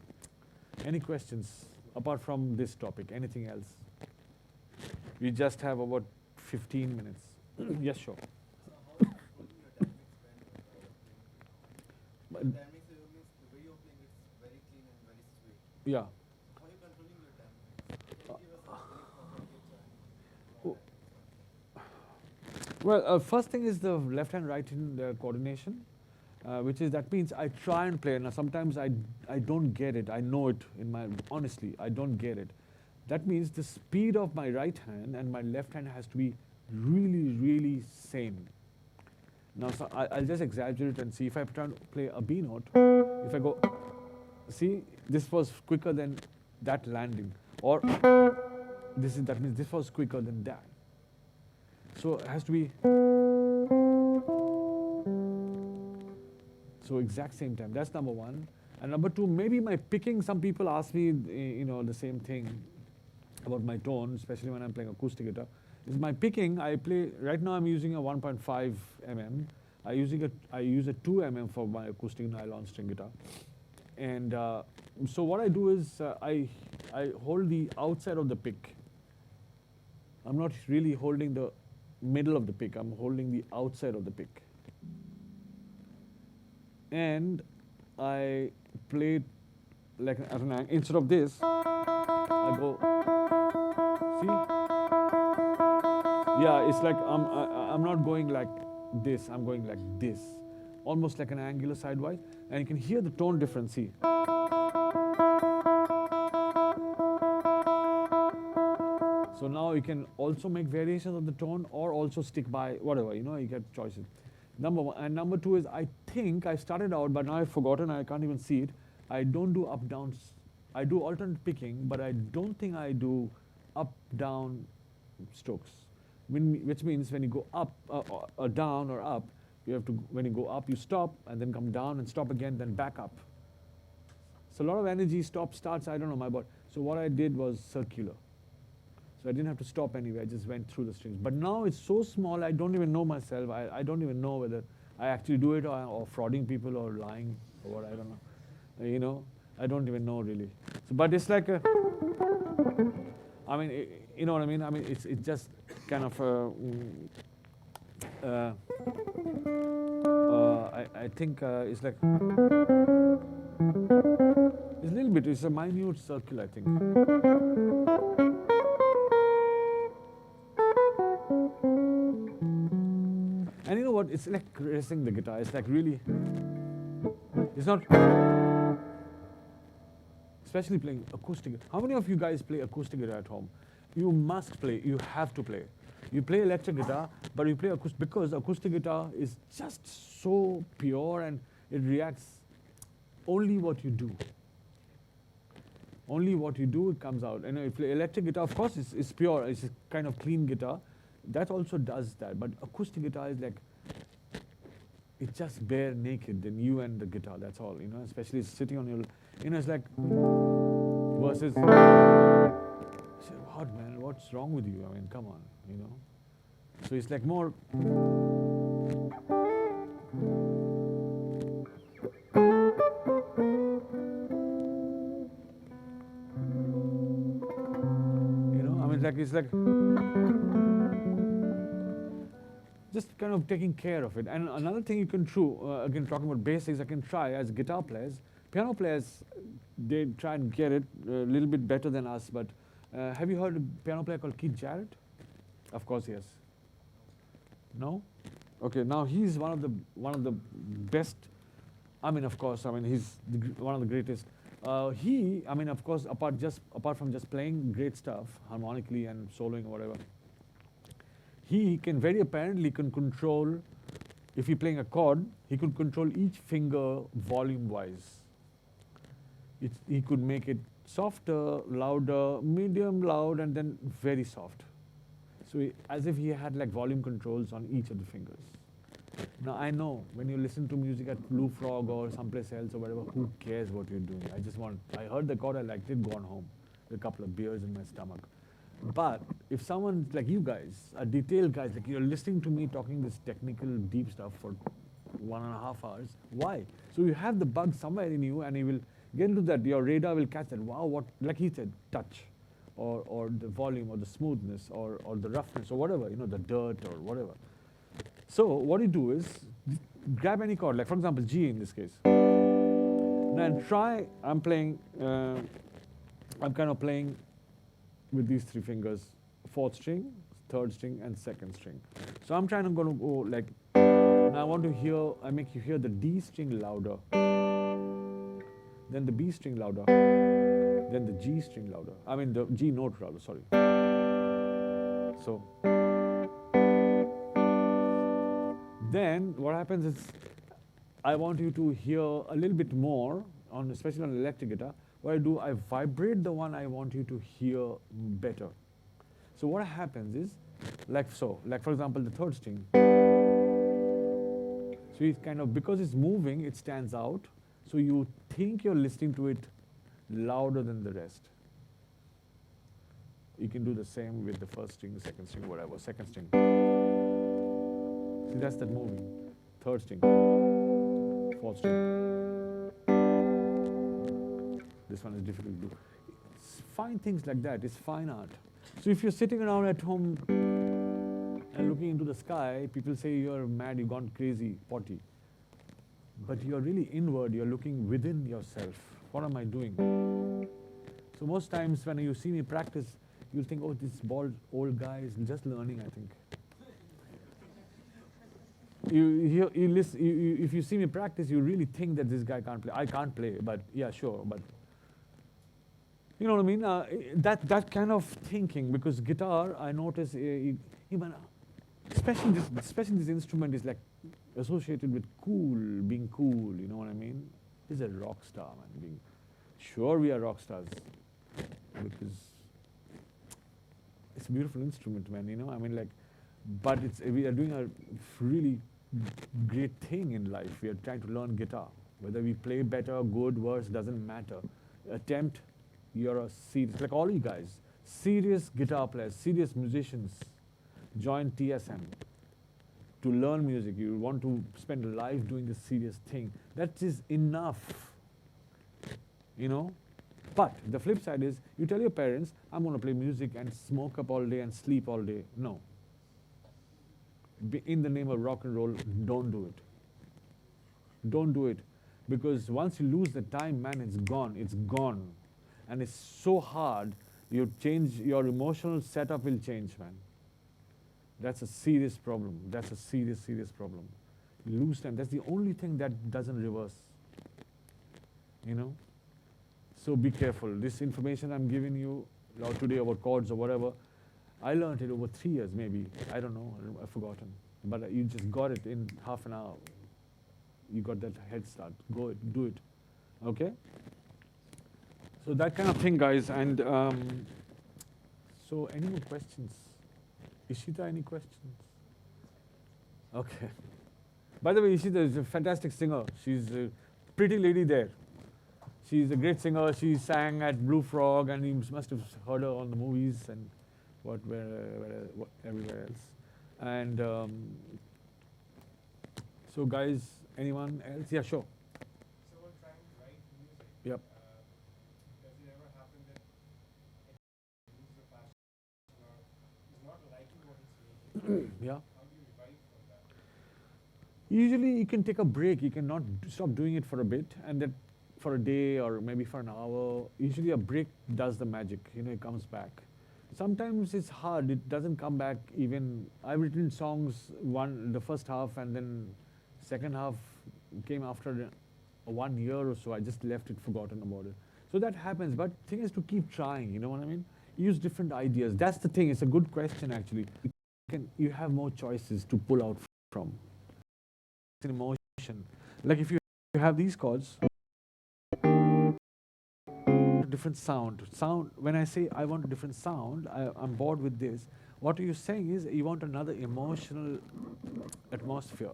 Any questions apart from this topic? Anything else? We just have about 15 minutes. Yes, sure. So how are you controlling your dynamics when But- playing? Dynamics means the way you're playing it's very clean and very sweet. Yeah. How are you controlling your dynamics? Can you give us a very proper tips and Oh. dynamics? Well, first thing is the left hand right hand coordination, which is that means I try and play. Now sometimes I don't get it. I know it in my honestly I don't get it. That means the speed of my right hand and my left hand has to be really same. Now so I'll just exaggerate and see if I try to play a B note. If I go, see this was quicker than that landing, or that means this was quicker than that. So it has to be. So exact same time. That's number one. And number two, maybe my picking. Some people ask me, you know, the same thing about my tone, especially when I'm playing acoustic guitar. Is my picking? I play right now. I'm using a 1.5 mm. I use a 2 mm for my acoustic nylon string guitar. And so what I do is I hold the outside of the pick. I'm not really holding the middle of the pick. I'm holding the outside of the pick. And I play it like at an angle. Instead of this, I go. See? Yeah, it's like I'm not going like this. I'm going like this, almost like an angular sidewise. And you can hear the tone difference. See? So now you can also make variations of the tone, or also stick by whatever. You know, you get choices. Number one. And number two is, I think I started out, but now I've forgotten, I can't even see it. I don't do up downs. I do alternate picking, but I don't think I do up down strokes. Which means when you go up or down or up, you have to, when you go up, you stop and then come down and stop again, then back up. So a lot of energy starts, I don't know my body. So what I did was circular. So I didn't have to stop anywhere, I just went through the strings. But now it's so small, I don't even know myself. I don't even know whether I actually do it or frauding people or lying or what, I don't know. You know, I don't even know really. So, but it's like a, I mean, you know what I mean? I mean, it's just kind of I think it's like, it's a little bit, it's a minute circle, I think. And you know what? It's like caressing the guitar. It's like really, it's not, especially playing acoustic. How many of you guys play acoustic guitar at home? You must play, you have to play. You play electric guitar, but you play acoustic, because acoustic guitar is just so pure and it reacts only what you do. Only what you do, it comes out. And if you play electric guitar, of course, it's pure, it's a kind of clean guitar. That also does that, but acoustic guitar is like, it's just bare naked, then you and the guitar, that's all, you know, especially sitting on your, you know, it's like, versus, I said, what man, what's wrong with you? I mean, come on, you know. So it's like more, you know, I mean, it's like, just kind of taking care of it. And another thing you can do, again talking about basics, I can try as guitar players. Piano players, they try and get it a little bit better than us, but have you heard a piano player called Keith Jarrett? Of course, yes. No? Okay, now he's one of the best, I mean, of course, I mean, he's one of the greatest. He, I mean, of course, apart from just playing great stuff, harmonically and soloing or whatever, he can very apparently control, if you're playing a chord, he could control each finger volume-wise. He could make it softer, louder, medium loud, and then very soft. So as if he had like volume controls on each of the fingers. Now I know when you listen to music at Blue Frog or someplace else or whatever, who cares what you're doing? I heard the chord, I liked it, gone home with a couple of beers in my stomach. But if someone like you guys, are detailed guys, like you're listening to me talking this technical deep stuff for 1.5 hours, why? So you have the bug somewhere in you and you will get into that, your radar will catch that, wow, what, like he said, touch, or the volume, or the smoothness, or the roughness, or whatever, the dirt, or whatever. So what you do is, grab any chord, like for example, G in this case. Then try, I'm kind of playing with these 3 fingers, 4th string, 3rd string, and 2nd string. So I'm going to go like, and I want to hear, I make you hear the D string louder, then the B string louder, then the G string louder. I mean the G note louder, sorry. So, then what happens is, I want you to hear a little bit more, especially on electric guitar. What I do, I vibrate the one I want you to hear better. So what happens is, like for example, the 3rd string. So it's kind of, because it's moving, it stands out. So you think you're listening to it louder than the rest. You can do the same with the 1st string, the 2nd string, whatever, 2nd string. See, that's that moving. 3rd string, 4th string. This one is difficult to do. Fine things like that, it's fine art. So if you're sitting around at home and looking into the sky, people say you're mad, you've gone crazy, potty. But you're really inward, you're looking within yourself. What am I doing? So most times when you see me practice, you'll think, oh, this bald old guy is just learning, I think. If you see me practice, you really think that this guy can't play. I can't play, but yeah, sure, but you know what I mean? That kind of thinking, because guitar, I notice, even especially this instrument is like associated with cool, being cool. You know what I mean? He's a rock star, man. Sure, we are rock stars because it's a beautiful instrument, man. I mean, like, but we are doing a really great thing in life. We are trying to learn guitar. Whether we play better, good, worse, doesn't matter. Attempt. You're a serious, like all you guys, serious guitar players, serious musicians, join TSM to learn music. You want to spend a life doing this serious thing. That is enough, But the flip side is, you tell your parents, I'm going to play music and smoke up all day and sleep all day. No. In the name of rock and roll, don't do it. Don't do it. Because once you lose the time, man, it's gone. It's gone. And it's so hard, your emotional setup will change, man. That's a serious problem. That's a serious, serious problem. You lose time. That's the only thing that doesn't reverse. So be careful. This information I'm giving you today about chords or whatever, I learned it over 3 years maybe. I don't know, I've forgotten. But you just got it in half an hour. You got that head start. Go do it. Okay? So that kind of thing, guys. And so any more questions? Ishita, any questions? Okay. By the way, Ishita is a fantastic singer. She's a pretty lady there. She's a great singer. She sang at Blue Frog, and you must have heard her on the movies and everywhere else. And so, guys, anyone else? Yeah, sure. So while trying to write music, Yep. Does it ever happen that you lose your passion or is not liking what it's making? Yeah. How do you revive from that? Usually, you can take a break. You cannot stop doing it for a bit, and then for a day or maybe for an hour. Usually, a break does the magic. It comes back. Sometimes it's hard. It doesn't come back even. I've written songs the first half, and then second half came after 1 year or so. I just left it, forgotten about it. So that happens. But the thing is to keep trying. You know what I mean? Use different ideas. That's the thing. It's a good question actually. You have more choices to pull out from. It's an emotion. Like if you have these chords. Different sound. When I say I want a different sound, I'm bored with this. What you're saying is you want another emotional atmosphere.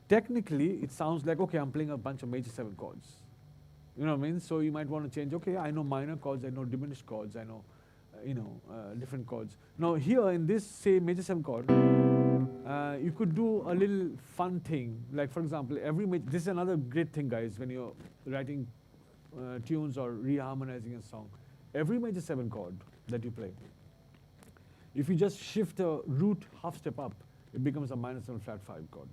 technically it sounds like, okay, I'm playing a bunch of major 7 chords. You know what I mean? So you might want to change, okay, I know minor chords, I know diminished chords, I know, different chords. Now here in this, say, major 7 chord, you could do a little fun thing. Like for example, this is another great thing, guys, when you're writing tunes or reharmonizing a song. Every major 7 chord that you play, if you just shift the root half step up, it becomes a minor 7 flat 5 chord.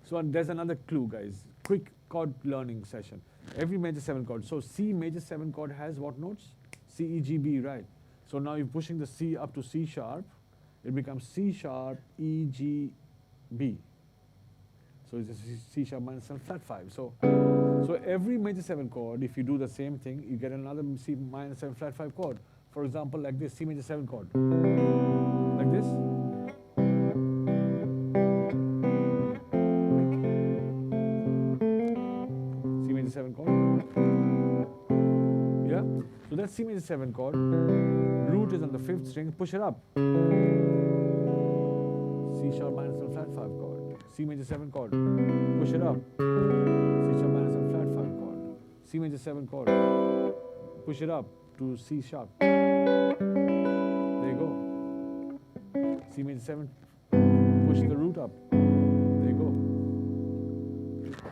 So there's another clue, guys. Quick chord learning session. Every major 7 chord. So C major 7 chord has what notes? C, E, G, B, right? So now you're pushing the C up to C sharp. It becomes C sharp, E, G, B. So it's a C sharp minor 7 flat 5. So every major 7 chord, if you do the same thing, you get another C minor 7 flat 5 chord. For example, like this, C major 7 chord. Like this. C major 7 chord. Yeah? So that's C major 7 chord. Root is on the 5th string, push it up. C sharp minor 7 flat 5 chord. C major 7 chord. Push it up. C sharp minor 7 flat 5 chord. C major 7 chord. Push it up to C sharp. There you go. C major 7. Push the root up. There you go.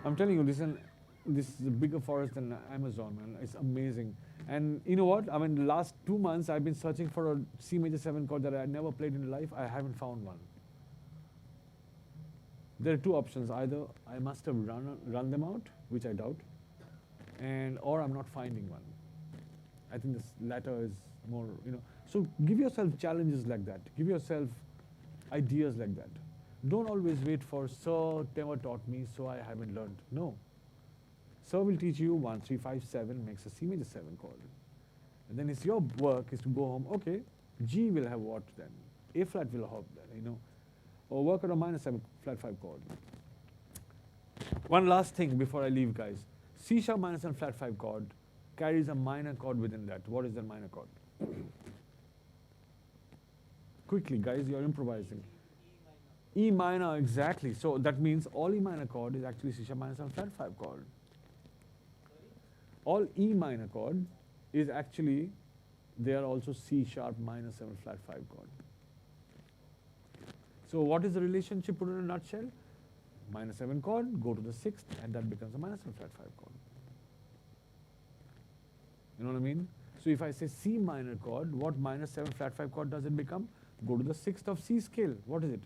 I'm telling you, this is a bigger forest than Amazon, man. It's amazing. And you know what? I mean, the last 2 months, I've been searching for a C major 7 chord that I had never played in life. I haven't found one. There are 2 options. Either I must have run them out, which I doubt, or I'm not finding one. I think this latter is more, So give yourself challenges like that. Give yourself ideas like that. Don't always wait for Sir never taught me, so I haven't learned. No. Sir will teach you 1, 3, 5, 7 makes a C major 7 chord. And then it's your work is to go home, okay, G will have what then? A flat will have then, or work on a minor 7 flat 5 chord. One last thing before I leave, guys. C sharp minor 7 flat 5 chord carries a minor chord within that. What is that minor chord? Quickly, guys, you're improvising. E minor, exactly. So that means all E minor chord is actually C sharp minor 7 flat 5 chord. All E minor chord is actually, they are also C sharp minor 7 flat 5 chord. So what is the relationship put in a nutshell? Minor 7 chord, go to the 6th, and that becomes a minor 7 flat 5 chord. You know what I mean? So if I say C minor chord, what minor 7 flat 5 chord does it become? Go to the 6th of C scale. What is it?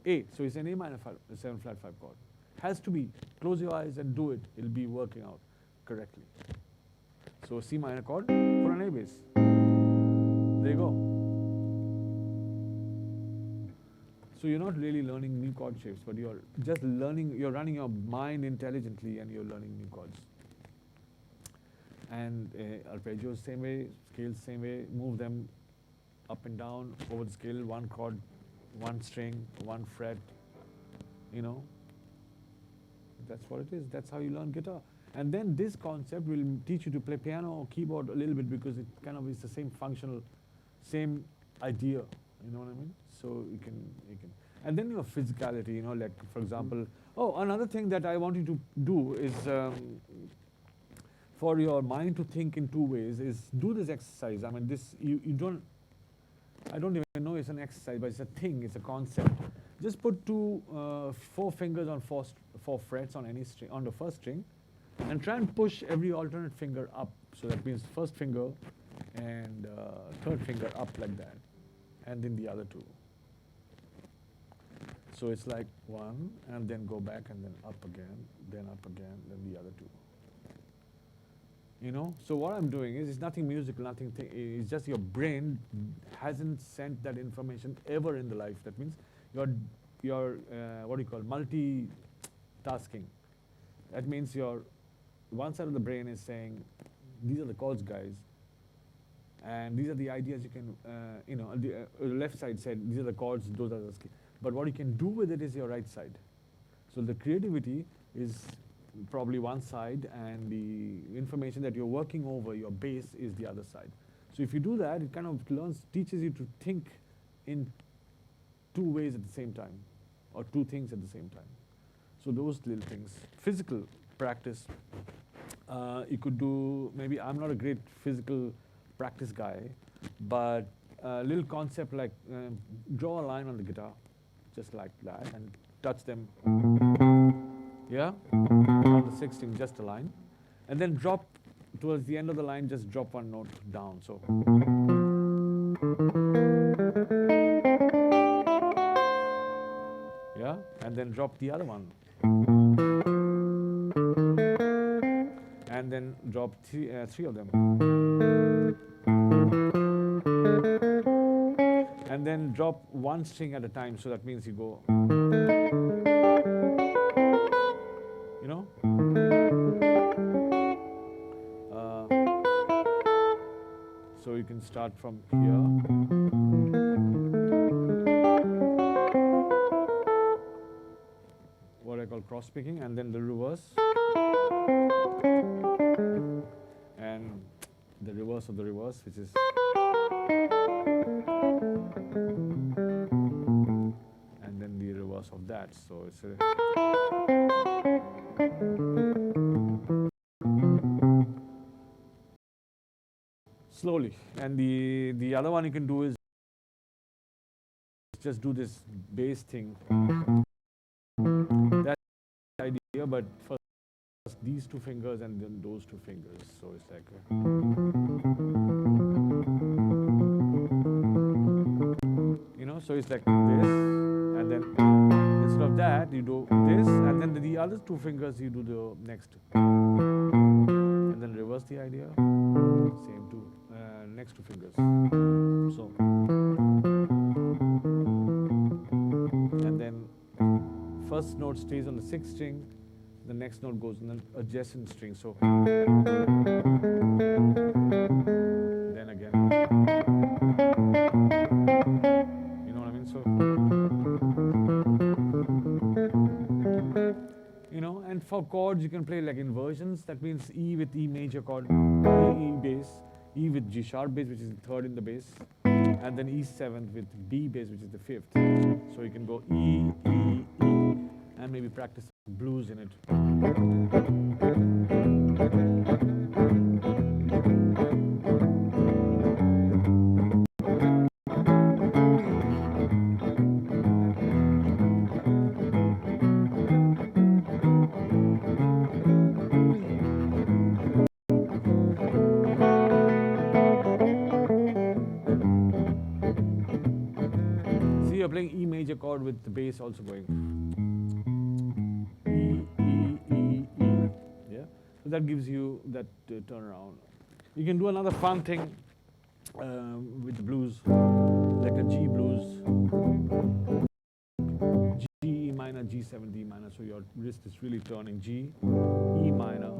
A. So it's an A minor 7 flat 5 chord. Has to be. Close your eyes and do it. It'll be working out correctly. So C minor chord, put an A bass. There you go. So you're not really learning new chord shapes, but you're just learning, you're running your mind intelligently and you're learning new chords. And arpeggios same way, scales same way, move them up and down over the scale, 1 chord, 1 string, 1 fret, That's what it is. That's how you learn guitar. And then this concept will teach you to play piano or keyboard a little bit because it kind of is the same functional, same idea. You know what I mean? So you can. And then your physicality, like for example, another thing that I want you to do is for your mind to think in 2 ways is do this exercise. I mean, I don't even know it's an exercise, but it's a thing, it's a concept. Just put 4 fingers on 4 frets on any string, on the first string, and try and push every alternate finger up. So that means first finger and third finger up like that, and then the other 2. So it's like 1, and then go back, and then up again, then the other 2. So what I'm doing is, it's nothing musical, nothing, it's just your brain hasn't sent that information ever in the life. That means you're what do you call, multitasking. That means your one side of the brain is saying, these are the chords, guys, and these are the ideas you can, the left side said, these are the chords, those are the skills. But what you can do with it is your right side. So the creativity is probably one side, and the information that you're working over, your base, is the other side. So if you do that, it kind of teaches you to think in 2 ways at the same time, or 2 things at the same time. So those little things. Physical practice. You could do, maybe I'm not a great physical practice guy, but a little concept like draw a line on the guitar, just like that, and touch them. Yeah? On the sixth string, just a line. And then drop towards the end of the line, just drop one note down. So. Yeah? And then drop the other one. And then drop three of them. And then drop one string at a time, so that means you go, you know? So you can start from here. What I call cross picking, and then the reverse. And the reverse of the reverse, which is. And then the reverse of that. So it's a. Slowly. And the other one you can do is just do this bass thing. That's the idea, but first these two fingers and then those two fingers. So it's like you know, so it's like this, and then instead of that you do this, and then the other two fingers you do the next, and then reverse the idea. Same two next two fingers. So and then first note stays on the sixth string, the next note goes on the adjacent string. So then again, you know what I mean? So you know, and for chords you can play like inversions. That means E with E major chord, E bass, E with G sharp bass, which is the third in the bass, and then E seventh with B bass, which is the fifth. So you can go E, E, E, and maybe practice blues in it. See, you're playing E major chord with the bass also going. Yeah, so that gives you that turnaround. You can do another fun thing with the blues, like a G blues, G, E minor, G7, D minor. So your wrist is really turning G, E minor,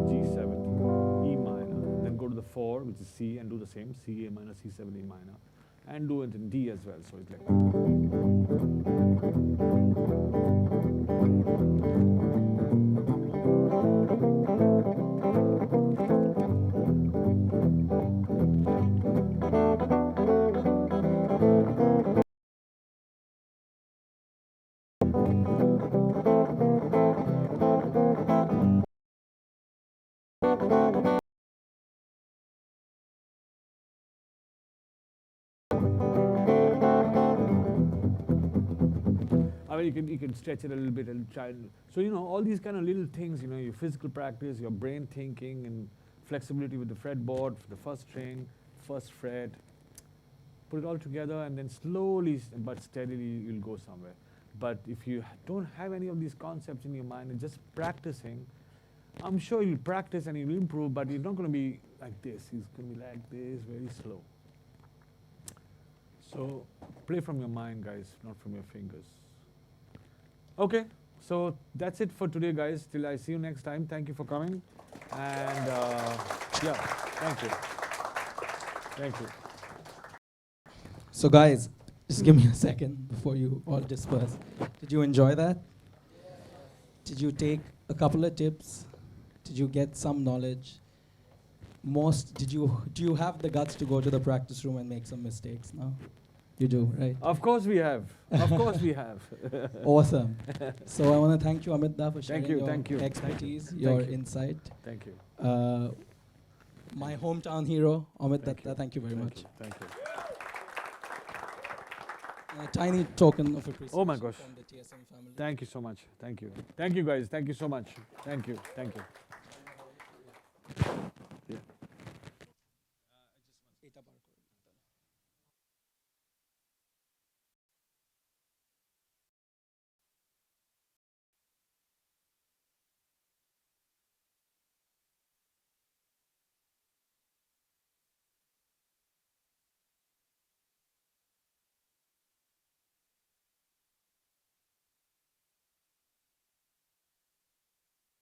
G7, E minor. Then go to the 4, which is C, and do the same, C, A minor, C7, E minor, and do it in D as well. So it's like. I mean, you can stretch it a little bit and try. So you know, all these kind of little things. You know, your physical practice, your brain thinking, and flexibility with the fretboard, for the first string, first fret. Put it all together, and then slowly but steadily you'll go somewhere. But if you don't have any of these concepts in your mind and just practicing, I'm sure you'll practice and you'll improve. But you're not going to be like this. It's going to be like this, very slow. So play from your mind, guys, not from your fingers. Okay, so that's it for today, guys. Till I see you next time. Thank you for coming. And yeah, thank you. Thank you. So guys, just give me a second before you all disperse. Did you enjoy that? Did you take a couple of tips? Did you get some knowledge? Do you have the guts to go to the practice room and make some mistakes now? You do, right? Of course we have. Of course we have. Awesome. So I want to thank you, Amyt Da, for sharing your thank you. expertise, Thank your you. insight. Thank you. My hometown hero, Amyt Thank Datta, you. thank you very much. Thank you. A tiny token of appreciation Oh my gosh. from the TSM family. Thank you so much. Thank you. Thank you guys. Thank you so much. Thank you. Thank you.